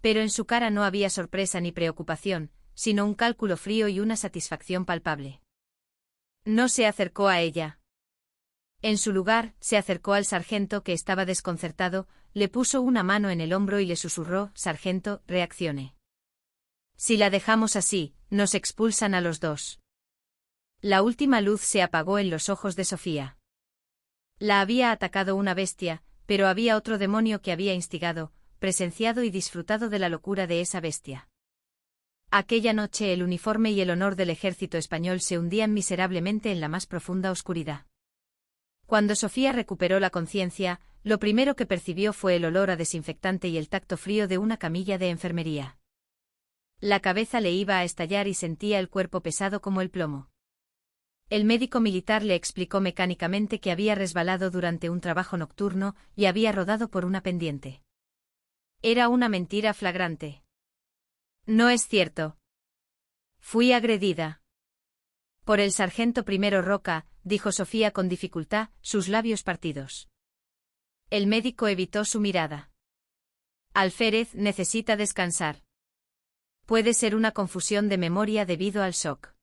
Pero en su cara no había sorpresa ni preocupación, sino un cálculo frío y una satisfacción palpable. No se acercó a ella. En su lugar, se acercó al sargento que estaba desconcertado, le puso una mano en el hombro y le susurró: «Sargento, reaccione. Si la dejamos así, nos expulsan a los dos. La última luz se apagó en los ojos de Sofía. La había atacado una bestia, pero había otro demonio que había instigado, presenciado y disfrutado de la locura de esa bestia. Aquella noche el uniforme y el honor del ejército español se hundían miserablemente en la más profunda oscuridad. Cuando Sofía recuperó la conciencia, lo primero que percibió fue el olor a desinfectante y el tacto frío de una camilla de enfermería. La cabeza le iba a estallar y sentía el cuerpo pesado como el plomo. El médico militar le explicó mecánicamente que había resbalado durante un trabajo nocturno y había rodado por una pendiente. Era una mentira flagrante. No es cierto. Fui agredida. Por el sargento primero Roca, dijo Sofía con dificultad, sus labios partidos. El médico evitó su mirada. Alférez necesita descansar. Puede ser una confusión de memoria debido al shock.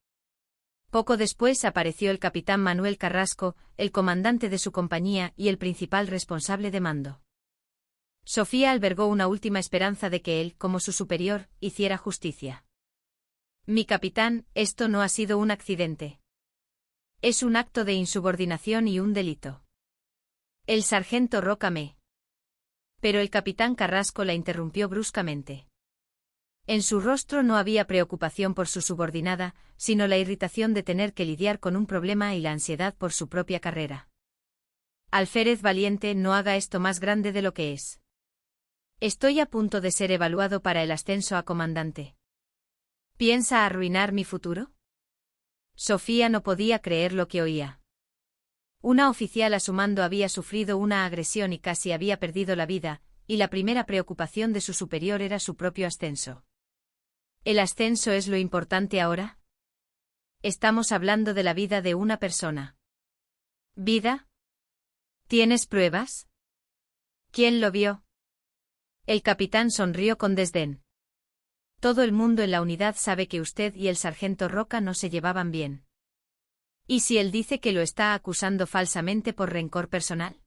Poco después apareció el capitán Manuel Carrasco, el comandante de su compañía y el principal responsable de mando. Sofía albergó una última esperanza de que él, como su superior, hiciera justicia. Mi capitán, esto no ha sido un accidente. Es un acto de insubordinación y un delito. El sargento Roca me. Pero el capitán Carrasco la interrumpió bruscamente. En su rostro no había preocupación por su subordinada, sino la irritación de tener que lidiar con un problema y la ansiedad por su propia carrera. Alférez valiente, no haga esto más grande de lo que es. Estoy a punto de ser evaluado para el ascenso a comandante. ¿Piensa arruinar mi futuro? Sofía no podía creer lo que oía. Una oficial a su mando había sufrido una agresión y casi había perdido la vida, y la primera preocupación de su superior era su propio ascenso. ¿El ascenso es lo importante ahora? Estamos hablando de la vida de una persona. ¿Vida? ¿Tienes pruebas? ¿Quién lo vio? El capitán sonrió con desdén. Todo el mundo en la unidad sabe que usted y el sargento Roca no se llevaban bien. ¿Y si él dice que lo está acusando falsamente por rencor personal?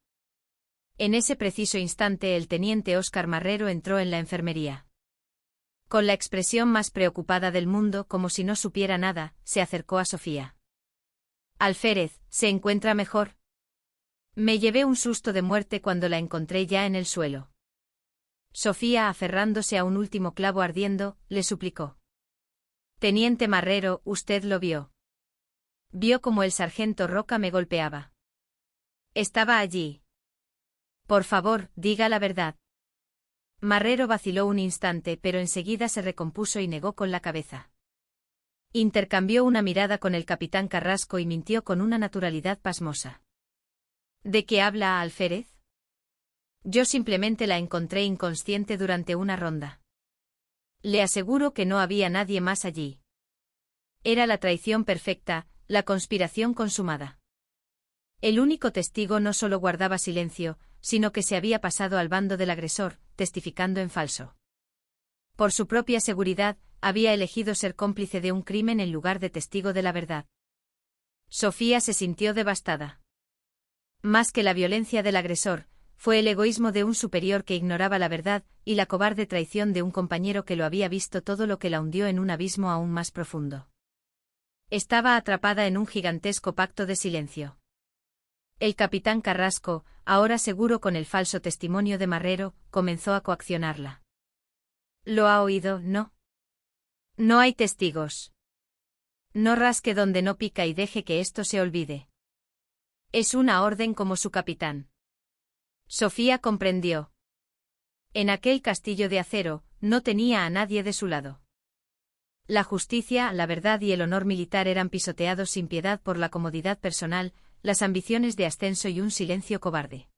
En ese preciso instante el teniente Óscar Marrero entró en la enfermería. Con la expresión más preocupada del mundo, como si no supiera nada, se acercó a Sofía. Alférez, ¿se encuentra mejor? Me llevé un susto de muerte cuando la encontré ya en el suelo. Sofía, aferrándose a un último clavo ardiendo, le suplicó. Teniente Marrero, usted lo vio. Vio como el sargento Roca me golpeaba. Estaba allí. Por favor, diga la verdad. Marrero vaciló un instante, pero enseguida se recompuso y negó con la cabeza. Intercambió una mirada con el capitán Carrasco y mintió con una naturalidad pasmosa. ¿De qué habla Alférez? Yo simplemente la encontré inconsciente durante una ronda. Le aseguro que no había nadie más allí. Era la traición perfecta, la conspiración consumada. El único testigo no solo guardaba silencio, sino que se había pasado al bando del agresor, testificando en falso. Por su propia seguridad, había elegido ser cómplice de un crimen en lugar de testigo de la verdad. Sofía se sintió devastada. Más que la violencia del agresor, fue el egoísmo de un superior que ignoraba la verdad y la cobarde traición de un compañero que lo había visto todo, lo que la hundió en un abismo aún más profundo. Estaba atrapada en un gigantesco pacto de silencio. El capitán Carrasco, ahora seguro con el falso testimonio de Marrero, comenzó a coaccionarla. ¿Lo ha oído, no? No hay testigos. No rasque donde no pica y deje que esto se olvide. Es una orden como su capitán. Sofía comprendió. En aquel castillo de acero, no tenía a nadie de su lado. La justicia, la verdad y el honor militar eran pisoteados sin piedad por la comodidad personal, las ambiciones de ascenso y un silencio cobarde.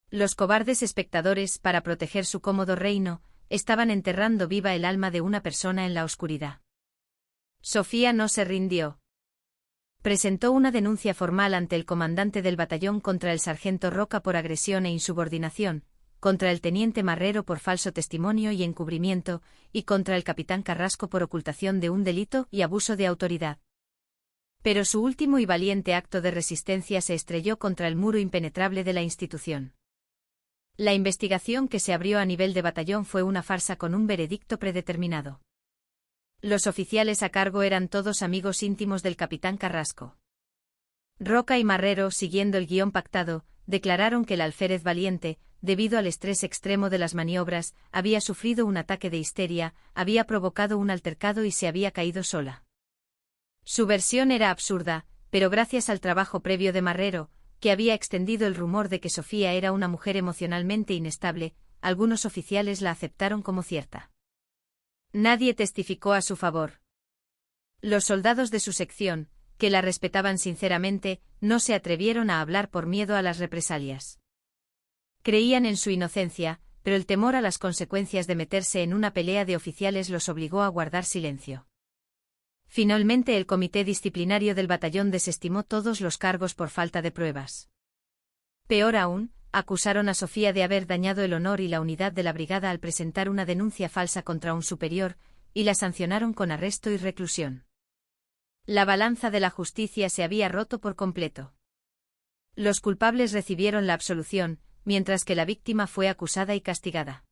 Los cobardes espectadores, para proteger su cómodo reino, estaban enterrando viva el alma de una persona en la oscuridad. Sofía no se rindió. Presentó una denuncia formal ante el comandante del batallón contra el sargento Roca por agresión e insubordinación, contra el teniente Marrero por falso testimonio y encubrimiento, y contra el capitán Carrasco por ocultación de un delito y abuso de autoridad. Pero su último y valiente acto de resistencia se estrelló contra el muro impenetrable de la institución. La investigación que se abrió a nivel de batallón fue una farsa con un veredicto predeterminado. Los oficiales a cargo eran todos amigos íntimos del capitán Carrasco. Roca y Marrero, siguiendo el guión pactado, declararon que el alférez Valiente, debido al estrés extremo de las maniobras, había sufrido un ataque de histeria, había provocado un altercado y se había caído sola. Su versión era absurda, pero gracias al trabajo previo de Marrero, que había extendido el rumor de que Sofía era una mujer emocionalmente inestable, algunos oficiales la aceptaron como cierta. Nadie testificó a su favor. Los soldados de su sección, que la respetaban sinceramente, no se atrevieron a hablar por miedo a las represalias. Creían en su inocencia, pero el temor a las consecuencias de meterse en una pelea de oficiales los obligó a guardar silencio. Finalmente el comité disciplinario del batallón desestimó todos los cargos por falta de pruebas. Peor aún, acusaron a Sofía de haber dañado el honor y la unidad de la brigada al presentar una denuncia falsa contra un superior, y la sancionaron con arresto y reclusión. La balanza de la justicia se había roto por completo. Los culpables recibieron la absolución, mientras que la víctima fue acusada y castigada.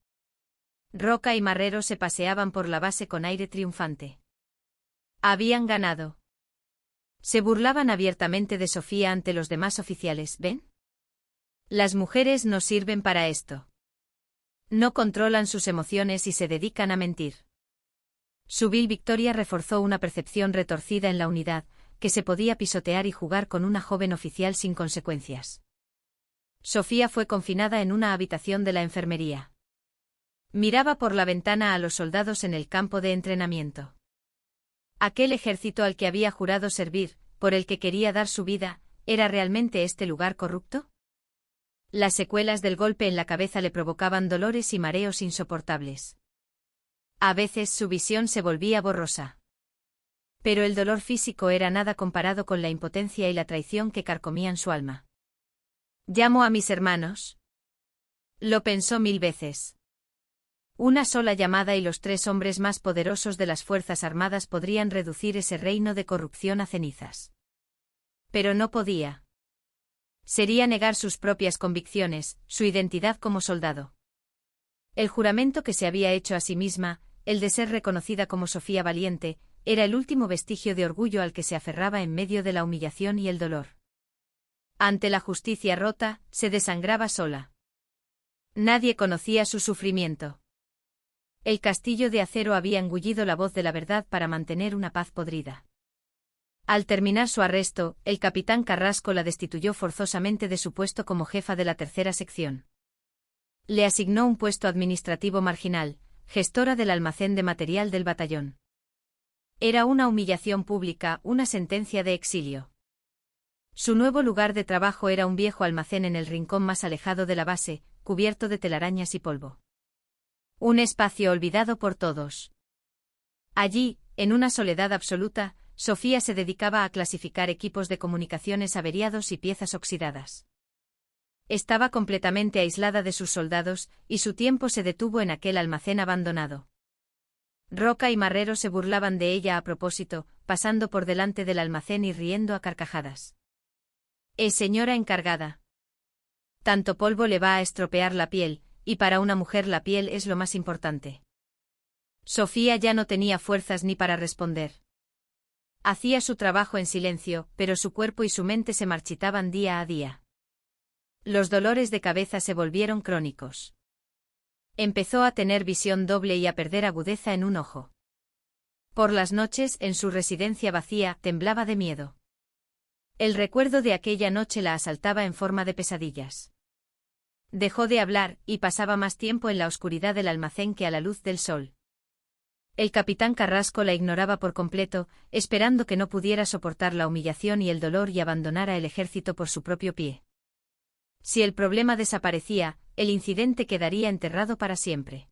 Roca y Marrero se paseaban por la base con aire triunfante. Habían ganado. Se burlaban abiertamente de Sofía ante los demás oficiales, ¿ven? Las mujeres no sirven para esto. No controlan sus emociones y se dedican a mentir. Su vil victoria reforzó una percepción retorcida en la unidad, que se podía pisotear y jugar con una joven oficial sin consecuencias. Sofía fue confinada en una habitación de la enfermería. Miraba por la ventana a los soldados en el campo de entrenamiento. Aquel ejército al que había jurado servir, por el que quería dar su vida, ¿era realmente este lugar corrupto? Las secuelas del golpe en la cabeza le provocaban dolores y mareos insoportables. A veces su visión se volvía borrosa. Pero el dolor físico era nada comparado con la impotencia y la traición que carcomían su alma. ¿Llamo a mis hermanos? Lo pensó 1000 veces. Una sola llamada y los 3 hombres más poderosos de las Fuerzas Armadas podrían reducir ese reino de corrupción a cenizas. Pero no podía. Sería negar sus propias convicciones, su identidad como soldado. El juramento que se había hecho a sí misma, el de ser reconocida como Sofía Valiente, era el último vestigio de orgullo al que se aferraba en medio de la humillación y el dolor. Ante la justicia rota, se desangraba sola. Nadie conocía su sufrimiento. El castillo de acero había engullido la voz de la verdad para mantener una paz podrida. Al terminar su arresto, el capitán Carrasco la destituyó forzosamente de su puesto como jefa de la tercera sección. Le asignó un puesto administrativo marginal, gestora del almacén de material del batallón. Era una humillación pública, una sentencia de exilio. Su nuevo lugar de trabajo era un viejo almacén en el rincón más alejado de la base, cubierto de telarañas y polvo. Un espacio olvidado por todos. Allí, en una soledad absoluta, Sofía se dedicaba a clasificar equipos de comunicaciones averiados y piezas oxidadas. Estaba completamente aislada de sus soldados, y su tiempo se detuvo en aquel almacén abandonado. Roca y Marrero se burlaban de ella a propósito, pasando por delante del almacén y riendo a carcajadas. Señora encargada. Tanto polvo le va a estropear la piel, y para una mujer la piel es lo más importante. Sofía ya no tenía fuerzas ni para responder. Hacía su trabajo en silencio, pero su cuerpo y su mente se marchitaban día a día. Los dolores de cabeza se volvieron crónicos. Empezó a tener visión doble y a perder agudeza en un ojo. Por las noches, en su residencia vacía, temblaba de miedo. El recuerdo de aquella noche la asaltaba en forma de pesadillas. Dejó de hablar, y pasaba más tiempo en la oscuridad del almacén que a la luz del sol. El capitán Carrasco la ignoraba por completo, esperando que no pudiera soportar la humillación y el dolor y abandonara el ejército por su propio pie. Si el problema desaparecía, el incidente quedaría enterrado para siempre.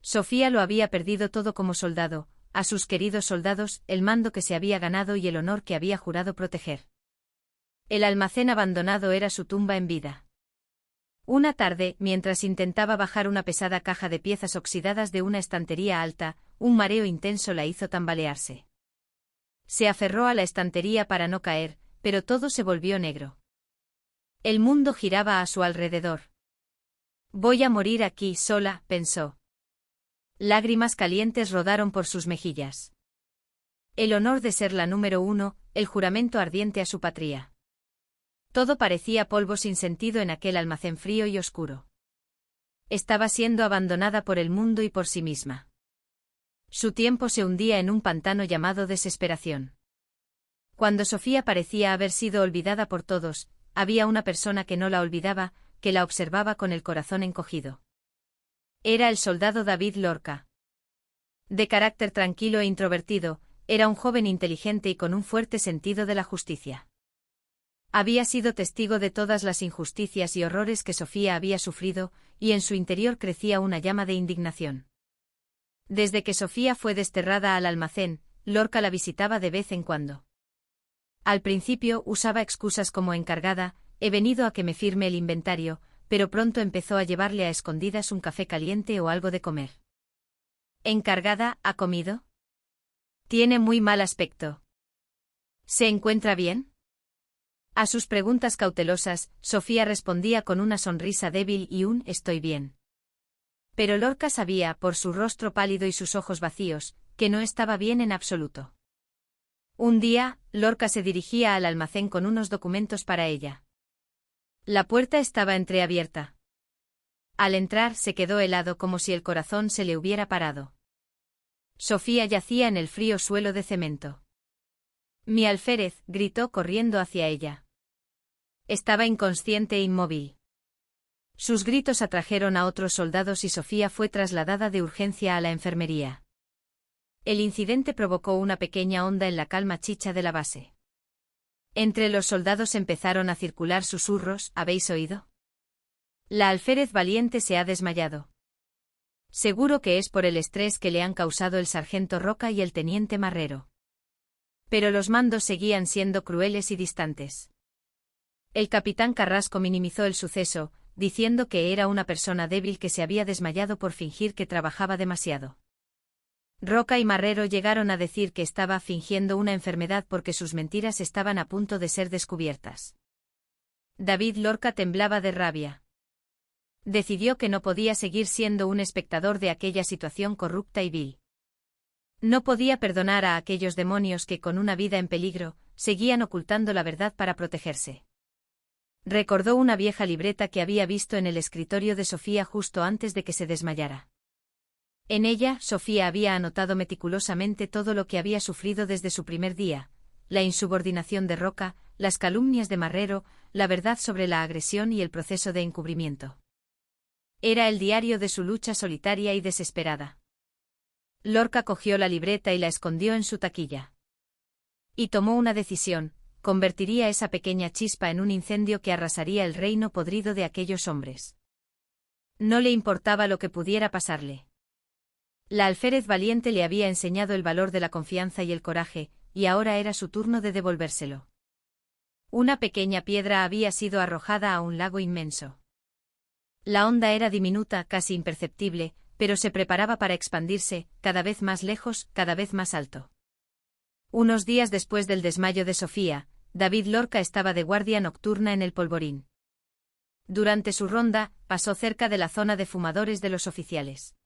Sofía lo había perdido todo como soldado, a sus queridos soldados, el mando que se había ganado y el honor que había jurado proteger. El almacén abandonado era su tumba en vida. Una tarde, mientras intentaba bajar una pesada caja de piezas oxidadas de una estantería alta, un mareo intenso la hizo tambalearse. Se aferró a la estantería para no caer, pero todo se volvió negro. El mundo giraba a su alrededor. Voy a morir aquí sola, pensó. Lágrimas calientes rodaron por sus mejillas. El honor de ser la número 1, el juramento ardiente a su patria. Todo parecía polvo sin sentido en aquel almacén frío y oscuro. Estaba siendo abandonada por el mundo y por sí misma. Su tiempo se hundía en un pantano llamado desesperación. Cuando Sofía parecía haber sido olvidada por todos, había una persona que no la olvidaba, que la observaba con el corazón encogido. Era el soldado David Lorca. De carácter tranquilo e introvertido, era un joven inteligente y con un fuerte sentido de la justicia. Había sido testigo de todas las injusticias y horrores que Sofía había sufrido, y en su interior crecía una llama de indignación. Desde que Sofía fue desterrada al almacén, Lorca la visitaba de vez en cuando. Al principio usaba excusas como encargada, he venido a que me firme el inventario, pero pronto empezó a llevarle a escondidas un café caliente o algo de comer. ¿Encargada, ha comido? Tiene muy mal aspecto. ¿Se encuentra bien? A sus preguntas cautelosas, Sofía respondía con una sonrisa débil y un «estoy bien». Pero Lorca sabía, por su rostro pálido y sus ojos vacíos, que no estaba bien en absoluto. Un día, Lorca se dirigía al almacén con unos documentos para ella. La puerta estaba entreabierta. Al entrar se quedó helado como si el corazón se le hubiera parado. Sofía yacía en el frío suelo de cemento. «Mi alférez», gritó corriendo hacia ella. Estaba inconsciente e inmóvil. Sus gritos atrajeron a otros soldados y Sofía fue trasladada de urgencia a la enfermería. El incidente provocó una pequeña onda en la calma chicha de la base. Entre los soldados empezaron a circular susurros, ¿habéis oído? La alférez valiente se ha desmayado. Seguro que es por el estrés que le han causado el sargento Roca y el teniente Marrero. Pero los mandos seguían siendo crueles y distantes. El capitán Carrasco minimizó el suceso, diciendo que era una persona débil que se había desmayado por fingir que trabajaba demasiado. Roca y Marrero llegaron a decir que estaba fingiendo una enfermedad porque sus mentiras estaban a punto de ser descubiertas. David Lorca temblaba de rabia. Decidió que no podía seguir siendo un espectador de aquella situación corrupta y vil. No podía perdonar a aquellos demonios que, con una vida en peligro, seguían ocultando la verdad para protegerse. Recordó una vieja libreta que había visto en el escritorio de Sofía justo antes de que se desmayara. En ella, Sofía había anotado meticulosamente todo lo que había sufrido desde su primer día: la insubordinación de Roca, las calumnias de Marrero, la verdad sobre la agresión y el proceso de encubrimiento. Era el diario de su lucha solitaria y desesperada. Lorca cogió la libreta y la escondió en su taquilla. Y tomó una decisión: convertiría esa pequeña chispa en un incendio que arrasaría el reino podrido de aquellos hombres. No le importaba lo que pudiera pasarle. La alférez valiente le había enseñado el valor de la confianza y el coraje, y ahora era su turno de devolvérselo. Una pequeña piedra había sido arrojada a un lago inmenso. La onda era diminuta, casi imperceptible, pero se preparaba para expandirse, cada vez más lejos, cada vez más alto. Unos días después del desmayo de Sofía, David Lorca estaba de guardia nocturna en el polvorín. Durante su ronda, pasó cerca de la zona de fumadores de los oficiales.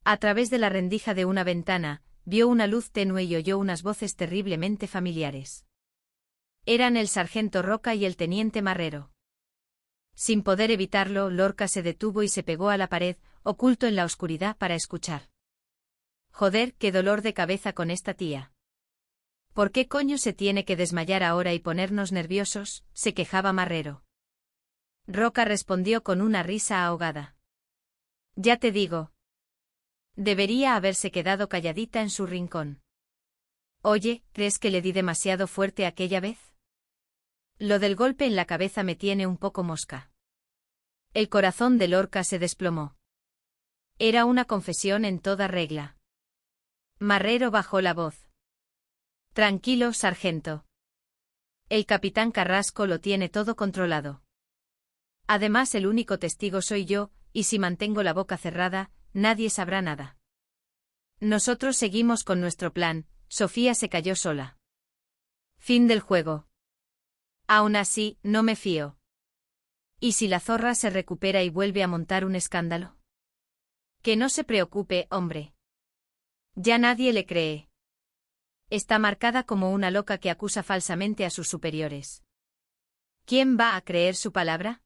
A través de la rendija de una ventana, vio una luz tenue y oyó unas voces terriblemente familiares. Eran el sargento Roca y el teniente Marrero. Sin poder evitarlo, Lorca se detuvo y se pegó a la pared, oculto en la oscuridad, para escuchar. «Joder, qué dolor de cabeza con esta tía. ¿Por qué coño se tiene que desmayar ahora y ponernos nerviosos?», se quejaba Marrero. Roca respondió con una risa ahogada. «Ya te digo. Debería haberse quedado calladita en su rincón. Oye, ¿crees que le di demasiado fuerte aquella vez? Lo del golpe en la cabeza me tiene un poco mosca». El corazón de Lorca se desplomó. Era una confesión en toda regla. Marrero bajó la voz. «Tranquilo, sargento. El capitán Carrasco lo tiene todo controlado. Además, el único testigo soy yo, y si mantengo la boca cerrada, nadie sabrá nada. Nosotros seguimos con nuestro plan». Sofía se cayó sola. Fin del juego. Aún así, no me fío. ¿Y si la zorra se recupera y vuelve a montar un escándalo? Que no se preocupe, hombre. Ya nadie le cree. Está marcada como una loca que acusa falsamente a sus superiores. ¿Quién va a creer su palabra?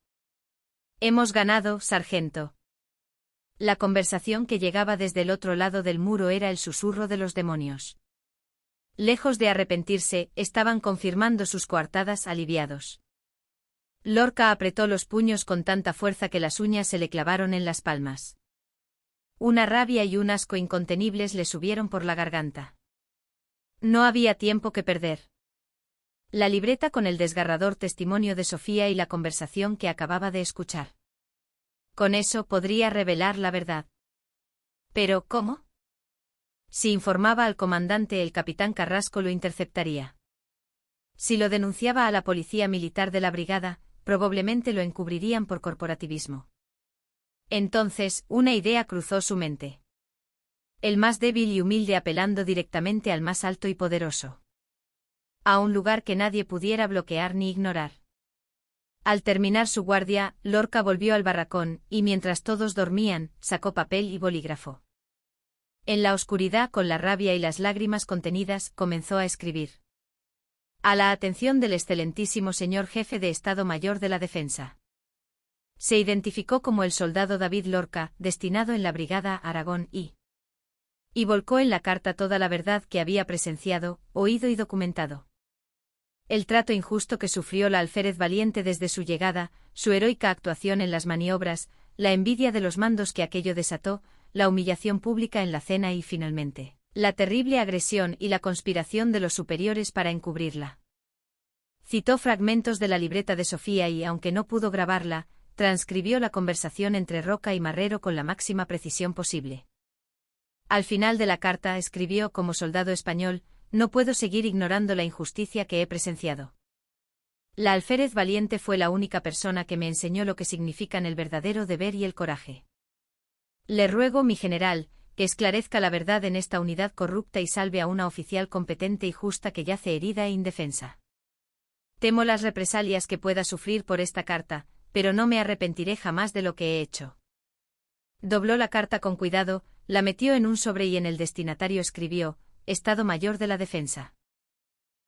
Hemos ganado, sargento. La conversación que llegaba desde el otro lado del muro era el susurro de los demonios. Lejos de arrepentirse, estaban confirmando sus coartadas aliviados. Lorca apretó los puños con tanta fuerza que las uñas se le clavaron en las palmas. Una rabia y un asco incontenibles le subieron por la garganta. No había tiempo que perder. La libreta con el desgarrador testimonio de Sofía y la conversación que acababa de escuchar. Con eso podría revelar la verdad. ¿Pero cómo? Si informaba al comandante, el capitán Carrasco lo interceptaría. Si lo denunciaba a la policía militar de la brigada, probablemente lo encubrirían por corporativismo. Entonces, una idea cruzó su mente. El más débil y humilde apelando directamente al más alto y poderoso. A un lugar que nadie pudiera bloquear ni ignorar. Al terminar su guardia, Lorca volvió al barracón, y mientras todos dormían, sacó papel y bolígrafo. En la oscuridad, con la rabia y las lágrimas contenidas, comenzó a escribir. A la atención del excelentísimo señor jefe de Estado Mayor de la Defensa. Se identificó como el soldado David Lorca, destinado en la Brigada Aragón y volcó en la carta toda la verdad que había presenciado, oído y documentado. El trato injusto que sufrió la alférez valiente desde su llegada, su heroica actuación en las maniobras, la envidia de los mandos que aquello desató, la humillación pública en la cena y, finalmente, la terrible agresión y la conspiración de los superiores para encubrirla. Citó fragmentos de la libreta de Sofía y, aunque no pudo grabarla, transcribió la conversación entre Roca y Marrero con la máxima precisión posible. Al final de la carta escribió: como soldado español, no puedo seguir ignorando la injusticia que he presenciado. La alférez valiente fue la única persona que me enseñó lo que significan el verdadero deber y el coraje. Le ruego, mi general, que esclarezca la verdad en esta unidad corrupta y salve a una oficial competente y justa que yace herida e indefensa. Temo las represalias que pueda sufrir por esta carta, pero no me arrepentiré jamás de lo que he hecho. Dobló la carta con cuidado, la metió en un sobre y en el destinatario escribió: Estado Mayor de la Defensa.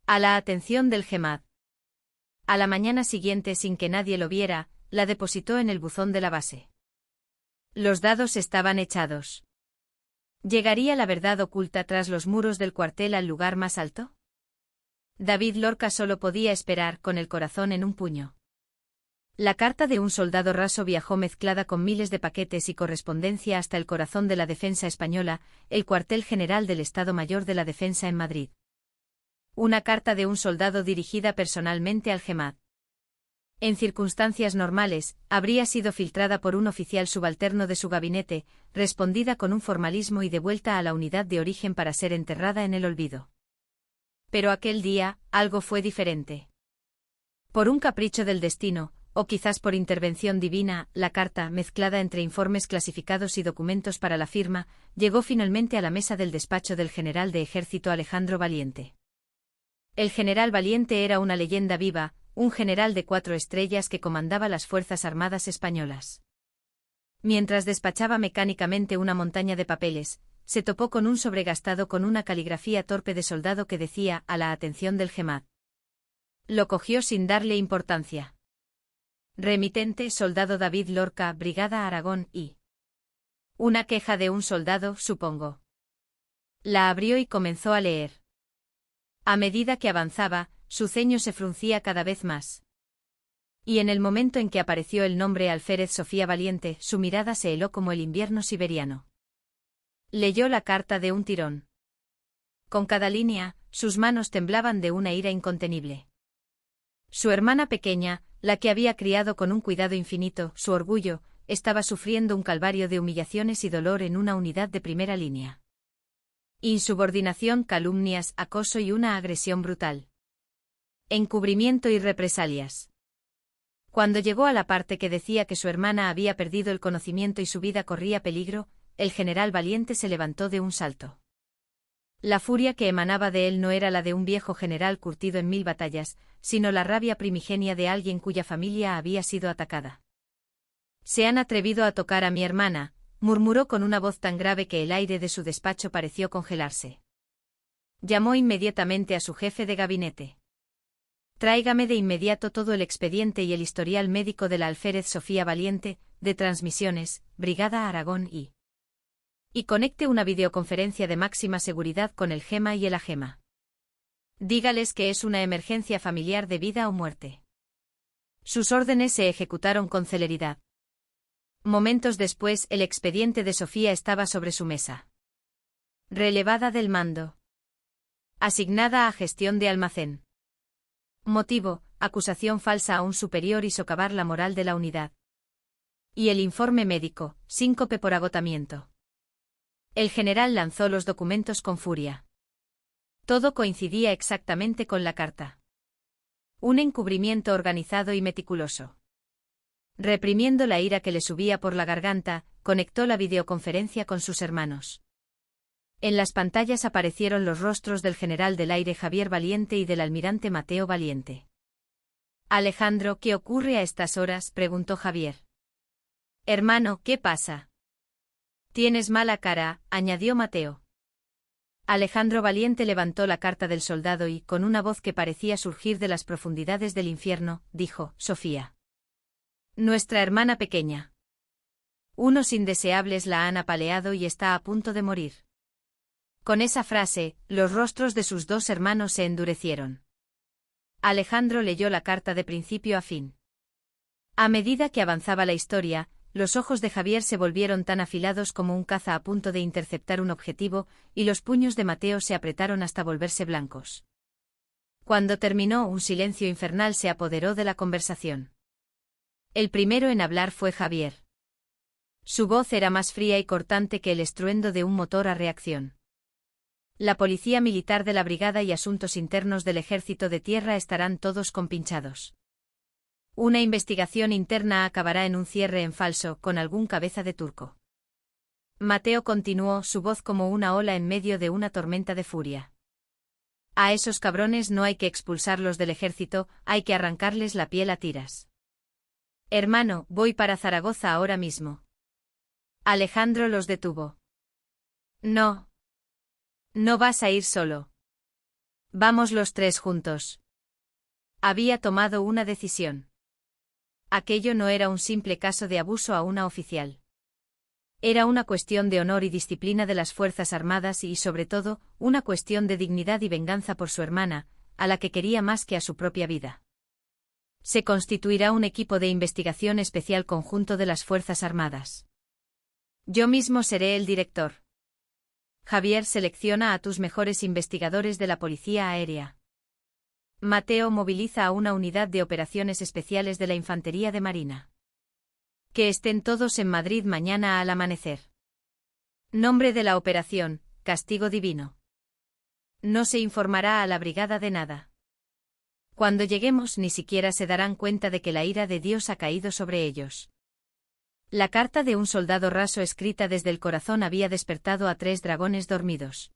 A la atención del GEMAD. A la mañana siguiente, sin que nadie lo viera, la depositó en el buzón de la base. Los dados estaban echados. ¿Llegaría la verdad oculta tras los muros del cuartel al lugar más alto? David Lorca solo podía esperar, con el corazón en un puño. La carta de un soldado raso viajó mezclada con miles de paquetes y correspondencia hasta el corazón de la defensa española, el cuartel general del Estado Mayor de la Defensa en Madrid. Una carta de un soldado dirigida personalmente al GEMAD. En circunstancias normales, habría sido filtrada por un oficial subalterno de su gabinete, respondida con un formalismo y devuelta a la unidad de origen para ser enterrada en el olvido. Pero aquel día, algo fue diferente. Por un capricho del destino, o quizás por intervención divina, la carta, mezclada entre informes clasificados y documentos para la firma, llegó finalmente a la mesa del despacho del general de ejército Alejandro Valiente. El general Valiente era una leyenda viva, un general de 4 estrellas que comandaba las Fuerzas Armadas españolas. Mientras despachaba mecánicamente una montaña de papeles, se topó con un sobregastado con una caligrafía torpe de soldado que decía: a la atención del GEMAD. Lo cogió sin darle importancia. Remitente: soldado David Lorca, Brigada Aragón y... Una queja de un soldado, supongo. La abrió y comenzó a leer. A medida que avanzaba, su ceño se fruncía cada vez más. Y en el momento en que apareció el nombre alférez Sofía Valiente, su mirada se heló como el invierno siberiano. Leyó la carta de un tirón. Con cada línea, sus manos temblaban de una ira incontenible. Su hermana pequeña, la que había criado con un cuidado infinito, su orgullo, estaba sufriendo un calvario de humillaciones y dolor en una unidad de primera línea. Insubordinación, calumnias, acoso y una agresión brutal. Encubrimiento y represalias. Cuando llegó a la parte que decía que su hermana había perdido el conocimiento y su vida corría peligro, el general Valiente se levantó de un salto. La furia que emanaba de él no era la de un viejo general curtido en 1000 batallas, sino la rabia primigenia de alguien cuya familia había sido atacada. Se han atrevido a tocar a mi hermana, murmuró con una voz tan grave que el aire de su despacho pareció congelarse. Llamó inmediatamente a su jefe de gabinete. Tráigame de inmediato todo el expediente y el historial médico de la alférez Sofía Valiente, de Transmisiones, Brigada Aragón y conecte una videoconferencia de máxima seguridad con el GEMA y el AGEMA. Dígales que es una emergencia familiar de vida o muerte. Sus órdenes se ejecutaron con celeridad. Momentos después, el expediente de Sofía estaba sobre su mesa. Relevada del mando. Asignada a gestión de almacén. Motivo: acusación falsa a un superior y socavar la moral de la unidad. Y el informe médico: síncope por agotamiento. El general lanzó los documentos con furia. Todo coincidía exactamente con la carta. Un encubrimiento organizado y meticuloso. Reprimiendo la ira que le subía por la garganta, conectó la videoconferencia con sus hermanos. En las pantallas aparecieron los rostros del general del aire Javier Valiente y del almirante Mateo Valiente. Alejandro, ¿qué ocurre a estas horas?, preguntó Javier. Hermano, ¿qué pasa? Tienes mala cara, añadió Mateo. Alejandro Valiente levantó la carta del soldado y, con una voz que parecía surgir de las profundidades del infierno, dijo: Sofía. Nuestra hermana pequeña. Unos indeseables la han apaleado y está a punto de morir. Con esa frase, los rostros de sus dos hermanos se endurecieron. Alejandro leyó la carta de principio a fin. A medida que avanzaba la historia, los ojos de Javier se volvieron tan afilados como un caza a punto de interceptar un objetivo, y los puños de Mateo se apretaron hasta volverse blancos. Cuando terminó, un silencio infernal se apoderó de la conversación. El primero en hablar fue Javier. Su voz era más fría y cortante que el estruendo de un motor a reacción. La Policía Militar de la Brigada y Asuntos Internos del Ejército de Tierra estarán todos compinchados. Una investigación interna acabará en un cierre en falso, con algún cabeza de turco. Mateo continuó, su voz como una ola en medio de una tormenta de furia. A esos cabrones no hay que expulsarlos del ejército, hay que arrancarles la piel a tiras. Hermano, voy para Zaragoza ahora mismo. Alejandro los detuvo. No. No vas a ir solo. Vamos los tres juntos. Había tomado una decisión. Aquello no era un simple caso de abuso a una oficial. Era una cuestión de honor y disciplina de las Fuerzas Armadas y, sobre todo, una cuestión de dignidad y venganza por su hermana, a la que quería más que a su propia vida. Se constituirá un equipo de investigación especial conjunto de las Fuerzas Armadas. Yo mismo seré el director. Javier, selecciona a tus mejores investigadores de la Policía Aérea. Mateo, moviliza a una unidad de operaciones especiales de la Infantería de Marina. Que estén todos en Madrid mañana al amanecer. Nombre de la operación: Castigo Divino. No se informará a la brigada de nada. Cuando lleguemos ni siquiera se darán cuenta de que la ira de Dios ha caído sobre ellos. La carta de un soldado raso escrita desde el corazón había despertado a 3 dragones dormidos.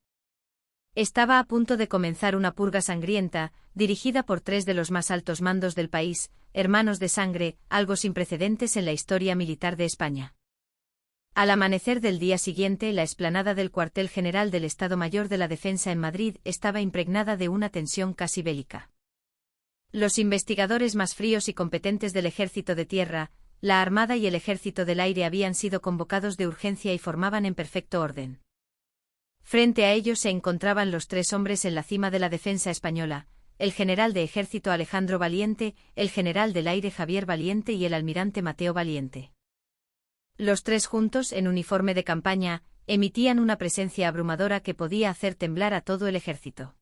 Estaba a punto de comenzar una purga sangrienta, dirigida por 3 de los más altos mandos del país, hermanos de sangre, algo sin precedentes en la historia militar de España. Al amanecer del día siguiente, la explanada del cuartel general del Estado Mayor de la Defensa en Madrid estaba impregnada de una tensión casi bélica. Los investigadores más fríos y competentes del Ejército de Tierra, la Armada y el Ejército del Aire habían sido convocados de urgencia y formaban en perfecto orden. Frente a ellos se encontraban los 3 hombres en la cima de la defensa española: el general de Ejército Alejandro Valiente, el general del Aire Javier Valiente y el almirante Mateo Valiente. Los 3 juntos, en uniforme de campaña, emitían una presencia abrumadora que podía hacer temblar a todo el ejército.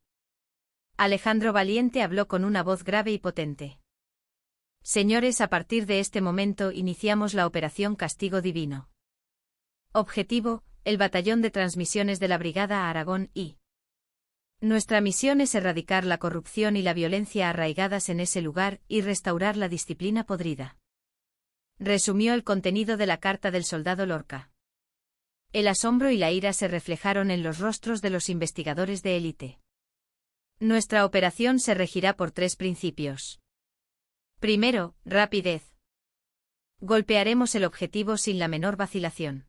Alejandro Valiente habló con una voz grave y potente. Señores, a partir de este momento iniciamos la operación Castigo Divino. Objetivo: el batallón de transmisiones de la Brigada Aragón y. Nuestra misión es erradicar la corrupción y la violencia arraigadas en ese lugar y restaurar la disciplina podrida. Resumió el contenido de la carta del soldado Lorca. El asombro y la ira se reflejaron en los rostros de los investigadores de élite. Nuestra operación se regirá por 3 principios. Primero, rapidez. Golpearemos el objetivo sin la menor vacilación.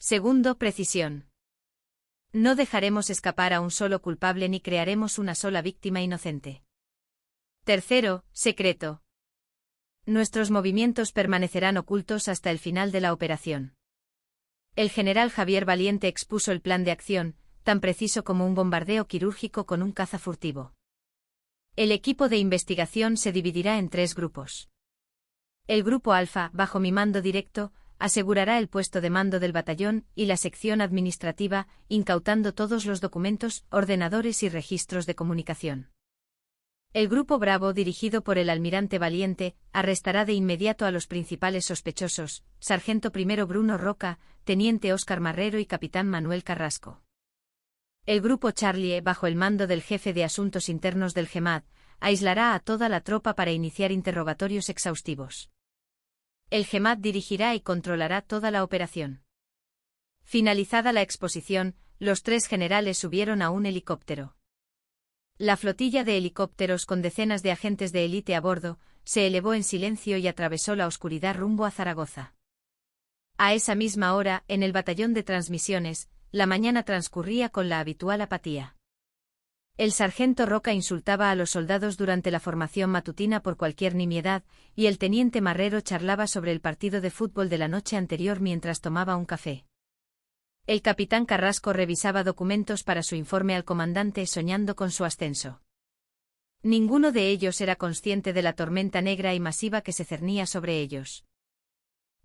Segundo, precisión. No dejaremos escapar a un solo culpable ni crearemos una sola víctima inocente. Tercero, secreto. Nuestros movimientos permanecerán ocultos hasta el final de la operación. El general Javier Valiente expuso el plan de acción, tan preciso como un bombardeo quirúrgico con un caza furtivo. El equipo de investigación se dividirá en 3 grupos. El grupo Alfa, bajo mi mando directo, asegurará el puesto de mando del batallón y la sección administrativa, incautando todos los documentos, ordenadores y registros de comunicación. El grupo Bravo, dirigido por el almirante Valiente, arrestará de inmediato a los principales sospechosos, sargento primero Bruno Roca, teniente Óscar Marrero y capitán Manuel Carrasco. El grupo Charlie, bajo el mando del jefe de asuntos internos del GEMAD, aislará a toda la tropa para iniciar interrogatorios exhaustivos. El GEMAD dirigirá y controlará toda la operación. Finalizada la exposición, los 3 generales subieron a un helicóptero. La flotilla de helicópteros con decenas de agentes de élite a bordo, se elevó en silencio y atravesó la oscuridad rumbo a Zaragoza. A esa misma hora, en el batallón de transmisiones, la mañana transcurría con la habitual apatía. El sargento Roca insultaba a los soldados durante la formación matutina por cualquier nimiedad, y el teniente Marrero charlaba sobre el partido de fútbol de la noche anterior mientras tomaba un café. El capitán Carrasco revisaba documentos para su informe al comandante soñando con su ascenso. Ninguno de ellos era consciente de la tormenta negra y masiva que se cernía sobre ellos.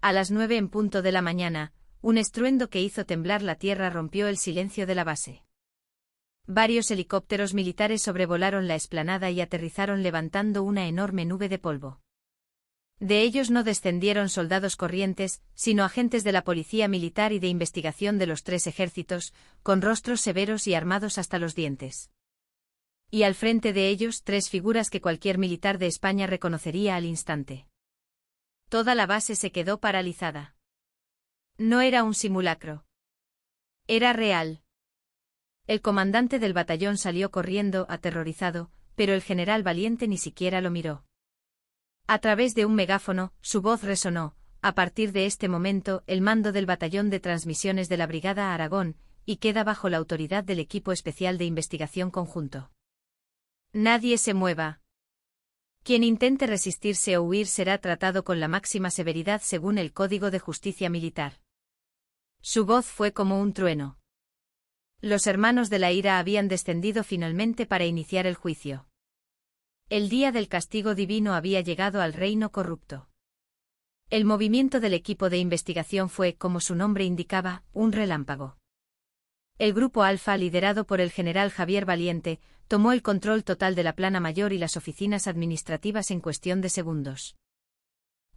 A las 9 en punto de la mañana, un estruendo que hizo temblar la tierra rompió el silencio de la base. Varios helicópteros militares sobrevolaron la explanada y aterrizaron levantando una enorme nube de polvo. De ellos no descendieron soldados corrientes, sino agentes de la policía militar y de investigación de los 3 ejércitos, con rostros severos y armados hasta los dientes. Y al frente de ellos 3 figuras que cualquier militar de España reconocería al instante. Toda la base se quedó paralizada. No era un simulacro. Era real. El comandante del batallón salió corriendo, aterrorizado, pero el general Valiente ni siquiera lo miró. A través de un megáfono, su voz resonó: a partir de este momento, el mando del batallón de transmisiones de la Brigada Aragón, y queda bajo la autoridad del equipo especial de investigación conjunto. Nadie se mueva. Quien intente resistirse o huir será tratado con la máxima severidad según el Código de Justicia Militar. Su voz fue como un trueno. Los hermanos de la ira habían descendido finalmente para iniciar el juicio. El día del castigo divino había llegado al reino corrupto. El movimiento del equipo de investigación fue, como su nombre indicaba, un relámpago. El grupo Alfa, liderado por el general Javier Valiente, tomó el control total de la plana mayor y las oficinas administrativas en cuestión de segundos.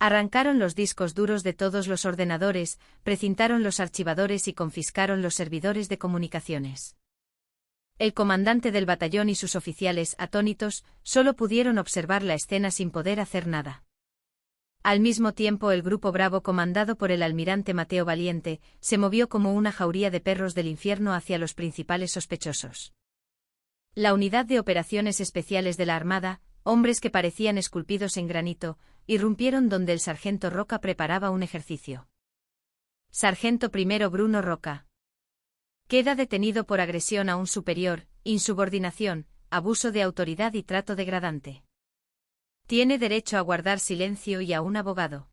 Arrancaron los discos duros de todos los ordenadores, precintaron los archivadores y confiscaron los servidores de comunicaciones. El comandante del batallón y sus oficiales, atónitos, solo pudieron observar la escena sin poder hacer nada. Al mismo tiempo, el grupo Bravo, comandado por el almirante Mateo Valiente, se movió como una jauría de perros del infierno hacia los principales sospechosos. La unidad de operaciones especiales de la Armada, hombres que parecían esculpidos en granito, irrumpieron donde el sargento Roca preparaba un ejercicio. Sargento primero Bruno Roca. Queda detenido por agresión a un superior, insubordinación, abuso de autoridad y trato degradante. Tiene derecho a guardar silencio y a un abogado.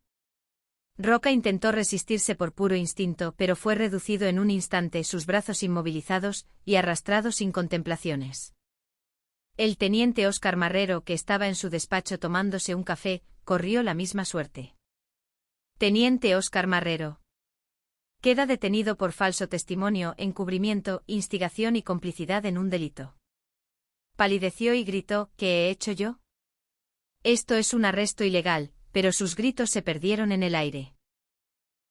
Roca intentó resistirse por puro instinto, pero fue reducido en un instante, sus brazos inmovilizados y arrastrado sin contemplaciones. El teniente Óscar Marrero, que estaba en su despacho tomándose un café, corrió la misma suerte. Teniente Óscar Marrero. Queda detenido por falso testimonio, encubrimiento, instigación y complicidad en un delito. Palideció y gritó: ¿qué he hecho yo? Esto es un arresto ilegal, pero sus gritos se perdieron en el aire.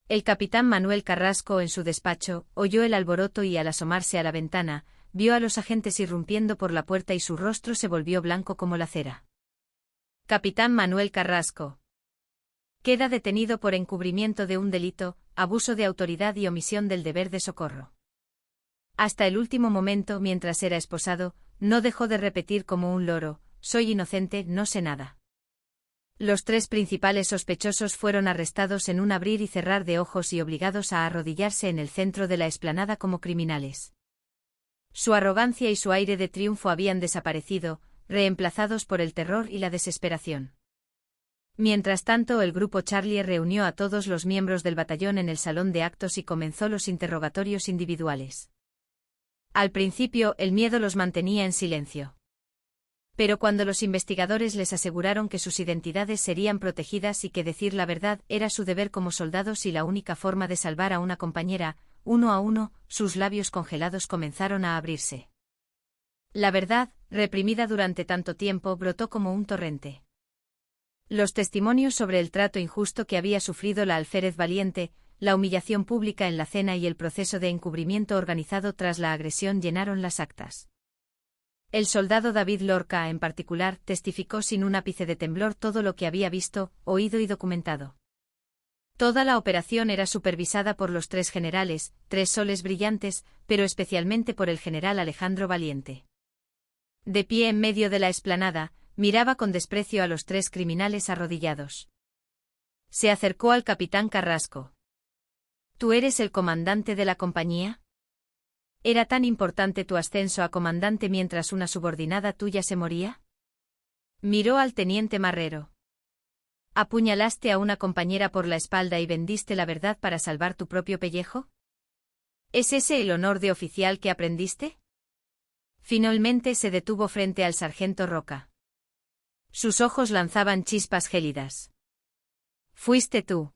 El capitán Manuel Carrasco, en su despacho, oyó el alboroto y al asomarse a la ventana, vio a los agentes irrumpiendo por la puerta y su rostro se volvió blanco como la cera. Capitán Manuel Carrasco. Queda detenido por encubrimiento de un delito, abuso de autoridad y omisión del deber de socorro. Hasta el último momento, mientras era esposado, no dejó de repetir como un loro: soy inocente, no sé nada. Los 3 principales sospechosos fueron arrestados en un abrir y cerrar de ojos y obligados a arrodillarse en el centro de la explanada como criminales. Su arrogancia y su aire de triunfo habían desaparecido, reemplazados por el terror y la desesperación. Mientras tanto, el grupo Charlie reunió a todos los miembros del batallón en el salón de actos y comenzó los interrogatorios individuales. Al principio, el miedo los mantenía en silencio. Pero cuando los investigadores les aseguraron que sus identidades serían protegidas y que decir la verdad era su deber como soldados y la única forma de salvar a una compañera, uno a uno, sus labios congelados comenzaron a abrirse. La verdad, reprimida durante tanto tiempo, brotó como un torrente. Los testimonios sobre el trato injusto que había sufrido la alférez valiente, la humillación pública en la cena y el proceso de encubrimiento organizado tras la agresión llenaron las actas. El soldado David Lorca, en particular, testificó sin un ápice de temblor todo lo que había visto, oído y documentado. Toda la operación era supervisada por los 3 generales, 3 soles brillantes, pero especialmente por el general Alejandro Valiente. De pie en medio de la explanada, miraba con desprecio a los 3 criminales arrodillados. Se acercó al capitán Carrasco. ¿Tú eres el comandante de la compañía? ¿Era tan importante tu ascenso a comandante mientras una subordinada tuya se moría? Miró al teniente Marrero. ¿Apuñalaste a una compañera por la espalda y vendiste la verdad para salvar tu propio pellejo? ¿Es ese el honor de oficial que aprendiste? Finalmente se detuvo frente al sargento Roca. Sus ojos lanzaban chispas gélidas. ¿Fuiste tú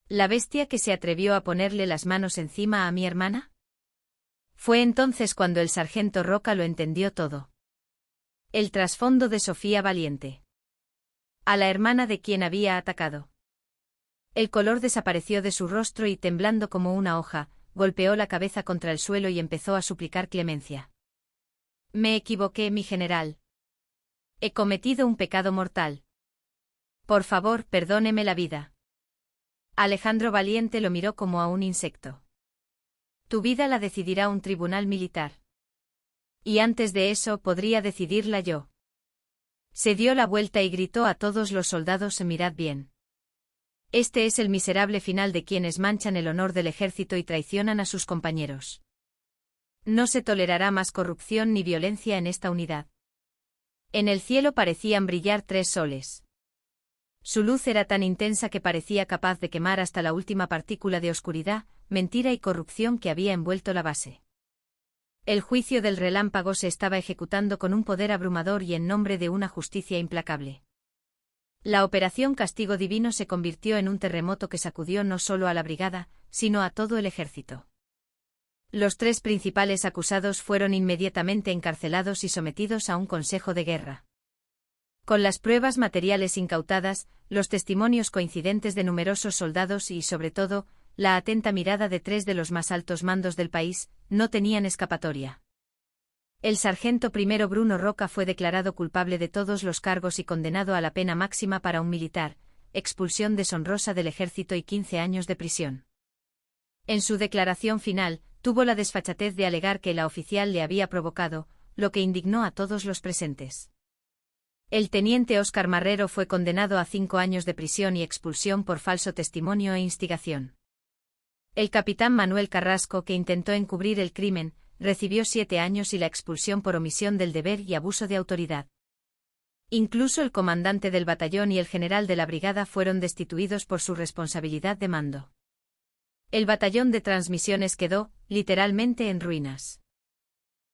la bestia que se atrevió a ponerle las manos encima a mi hermana? Fue entonces cuando el sargento Roca lo entendió todo. El trasfondo de Sofía Valiente. A la hermana de quien había atacado. El color desapareció de su rostro y, temblando como una hoja, golpeó la cabeza contra el suelo y empezó a suplicar clemencia. Me equivoqué, mi general. He cometido un pecado mortal. Por favor, perdóneme la vida. Alejandro Valiente lo miró como a un insecto. Tu vida la decidirá un tribunal militar. Y antes de eso podría decidirla yo. Se dio la vuelta y gritó a todos los soldados: mirad bien. Este es el miserable final de quienes manchan el honor del ejército y traicionan a sus compañeros. No se tolerará más corrupción ni violencia en esta unidad. En el cielo parecían brillar 3 soles. Su luz era tan intensa que parecía capaz de quemar hasta la última partícula de oscuridad, mentira y corrupción que había envuelto la base. El juicio del relámpago se estaba ejecutando con un poder abrumador y en nombre de una justicia implacable. La operación Castigo Divino se convirtió en un terremoto que sacudió no solo a la brigada, sino a todo el ejército. Los 3 principales acusados fueron inmediatamente encarcelados y sometidos a un consejo de guerra. Con las pruebas materiales incautadas, los testimonios coincidentes de numerosos soldados y, sobre todo, la atenta mirada de 3 de los más altos mandos del país, no tenían escapatoria. El sargento primero Bruno Roca fue declarado culpable de todos los cargos y condenado a la pena máxima para un militar, expulsión deshonrosa del ejército y 15 años de prisión. En su declaración final, tuvo la desfachatez de alegar que la oficial le había provocado, lo que indignó a todos los presentes. El teniente Óscar Marrero fue condenado a 5 años de prisión y expulsión por falso testimonio e instigación. El capitán Manuel Carrasco, que intentó encubrir el crimen, recibió 7 años y la expulsión por omisión del deber y abuso de autoridad. Incluso el comandante del batallón y el general de la brigada fueron destituidos por su responsabilidad de mando. El batallón de transmisiones quedó, literalmente, en ruinas.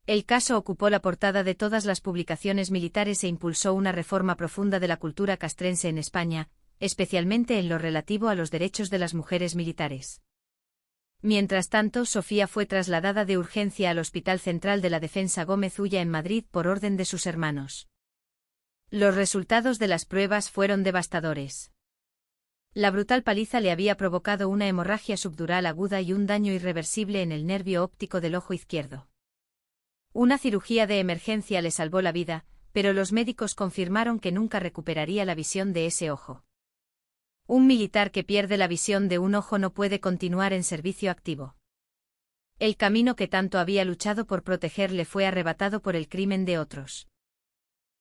El caso ocupó la portada de todas las publicaciones militares e impulsó una reforma profunda de la cultura castrense en España, especialmente en lo relativo a los derechos de las mujeres militares. Mientras tanto, Sofía fue trasladada de urgencia al Hospital Central de la Defensa Gómez Ulla en Madrid por orden de sus hermanos. Los resultados de las pruebas fueron devastadores. La brutal paliza le había provocado una hemorragia subdural aguda y un daño irreversible en el nervio óptico del ojo izquierdo. Una cirugía de emergencia le salvó la vida, pero los médicos confirmaron que nunca recuperaría la visión de ese ojo. Un militar que pierde la visión de un ojo no puede continuar en servicio activo. El camino que tanto había luchado por proteger le fue arrebatado por el crimen de otros.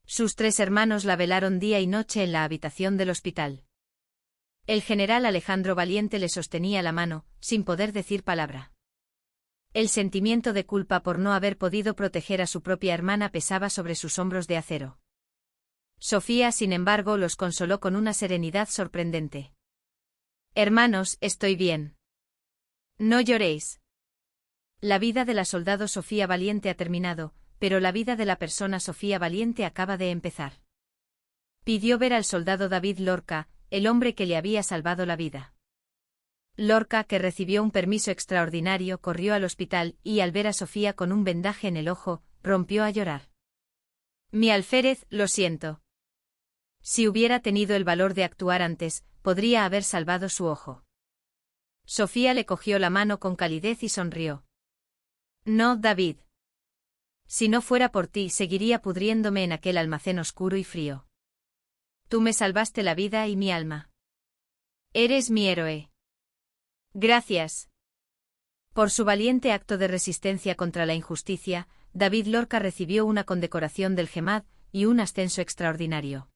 Sus 3 hermanos la velaron día y noche en la habitación del hospital. El general Alejandro Valiente le sostenía la mano, sin poder decir palabra. El sentimiento de culpa por no haber podido proteger a su propia hermana pesaba sobre sus hombros de acero. Sofía, sin embargo, los consoló con una serenidad sorprendente. Hermanos, estoy bien. No lloréis. La vida de la soldado Sofía Valiente ha terminado, pero la vida de la persona Sofía Valiente acaba de empezar. Pidió ver al soldado David Lorca, el hombre que le había salvado la vida. Lorca, que recibió un permiso extraordinario, corrió al hospital y, al ver a Sofía con un vendaje en el ojo, rompió a llorar. Mi alférez, lo siento. Si hubiera tenido el valor de actuar antes, podría haber salvado su ojo. Sofía le cogió la mano con calidez y sonrió. No, David. Si no fuera por ti, seguiría pudriéndome en aquel almacén oscuro y frío. Tú me salvaste la vida y mi alma. Eres mi héroe. Gracias. Por su valiente acto de resistencia contra la injusticia, David Lorca recibió una condecoración del GEMAD y un ascenso extraordinario.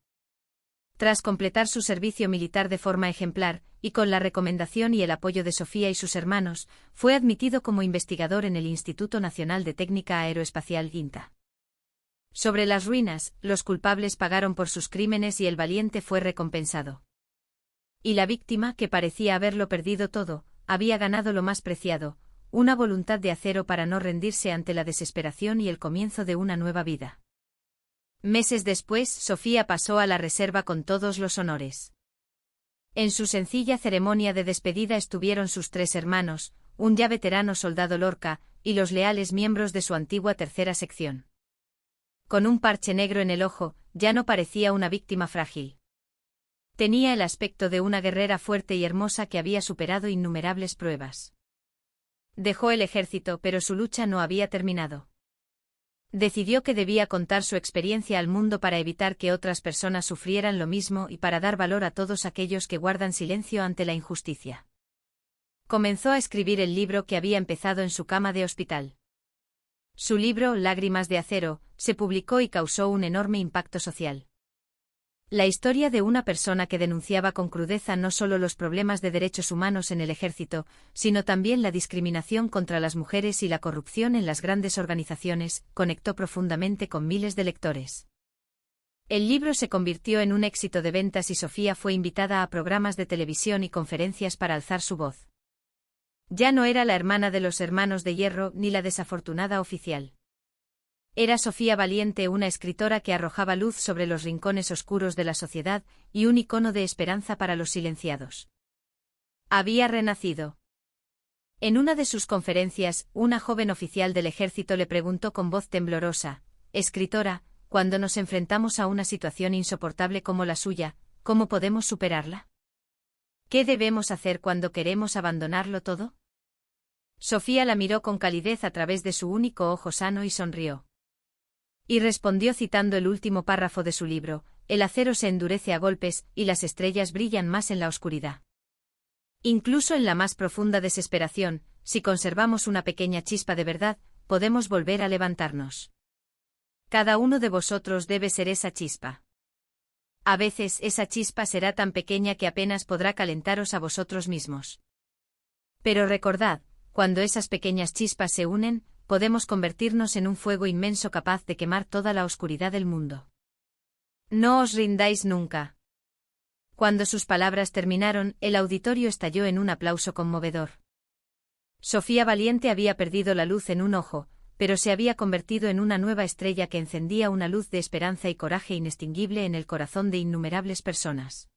Tras completar su servicio militar de forma ejemplar, y con la recomendación y el apoyo de Sofía y sus hermanos, fue admitido como investigador en el Instituto Nacional de Técnica Aeroespacial INTA. Sobre las ruinas, los culpables pagaron por sus crímenes y el valiente fue recompensado. Y la víctima, que parecía haberlo perdido todo, había ganado lo más preciado, una voluntad de acero para no rendirse ante la desesperación y el comienzo de una nueva vida. Meses después, Sofía pasó a la reserva con todos los honores. En su sencilla ceremonia de despedida estuvieron sus 3 hermanos, un ya veterano soldado Lorca, y los leales miembros de su antigua tercera sección. Con un parche negro en el ojo, ya no parecía una víctima frágil. Tenía el aspecto de una guerrera fuerte y hermosa que había superado innumerables pruebas. Dejó el ejército, pero su lucha no había terminado. Decidió que debía contar su experiencia al mundo para evitar que otras personas sufrieran lo mismo y para dar valor a todos aquellos que guardan silencio ante la injusticia. Comenzó a escribir el libro que había empezado en su cama de hospital. Su libro, Lágrimas de acero, se publicó y causó un enorme impacto social. La historia de una persona que denunciaba con crudeza no solo los problemas de derechos humanos en el ejército, sino también la discriminación contra las mujeres y la corrupción en las grandes organizaciones, conectó profundamente con miles de lectores. El libro se convirtió en un éxito de ventas y Sofía fue invitada a programas de televisión y conferencias para alzar su voz. Ya no era la hermana de los hermanos de hierro ni la desafortunada oficial. Era Sofía Valiente, una escritora que arrojaba luz sobre los rincones oscuros de la sociedad y un icono de esperanza para los silenciados. Había renacido. En una de sus conferencias, una joven oficial del ejército le preguntó con voz temblorosa: «Escritora, cuando nos enfrentamos a una situación insoportable como la suya, ¿cómo podemos superarla? ¿Qué debemos hacer cuando queremos abandonarlo todo?». Sofía la miró con calidez a través de su único ojo sano y sonrió. Y respondió citando el último párrafo de su libro: «El acero se endurece a golpes, y las estrellas brillan más en la oscuridad». Incluso en la más profunda desesperación, si conservamos una pequeña chispa de verdad, podemos volver a levantarnos. Cada uno de vosotros debe ser esa chispa. A veces esa chispa será tan pequeña que apenas podrá calentaros a vosotros mismos. Pero recordad, cuando esas pequeñas chispas se unen, podemos convertirnos en un fuego inmenso capaz de quemar toda la oscuridad del mundo. No os rindáis nunca. Cuando sus palabras terminaron, el auditorio estalló en un aplauso conmovedor. Sofía Valiente había perdido la luz en un ojo, pero se había convertido en una nueva estrella que encendía una luz de esperanza y coraje inextinguible en el corazón de innumerables personas.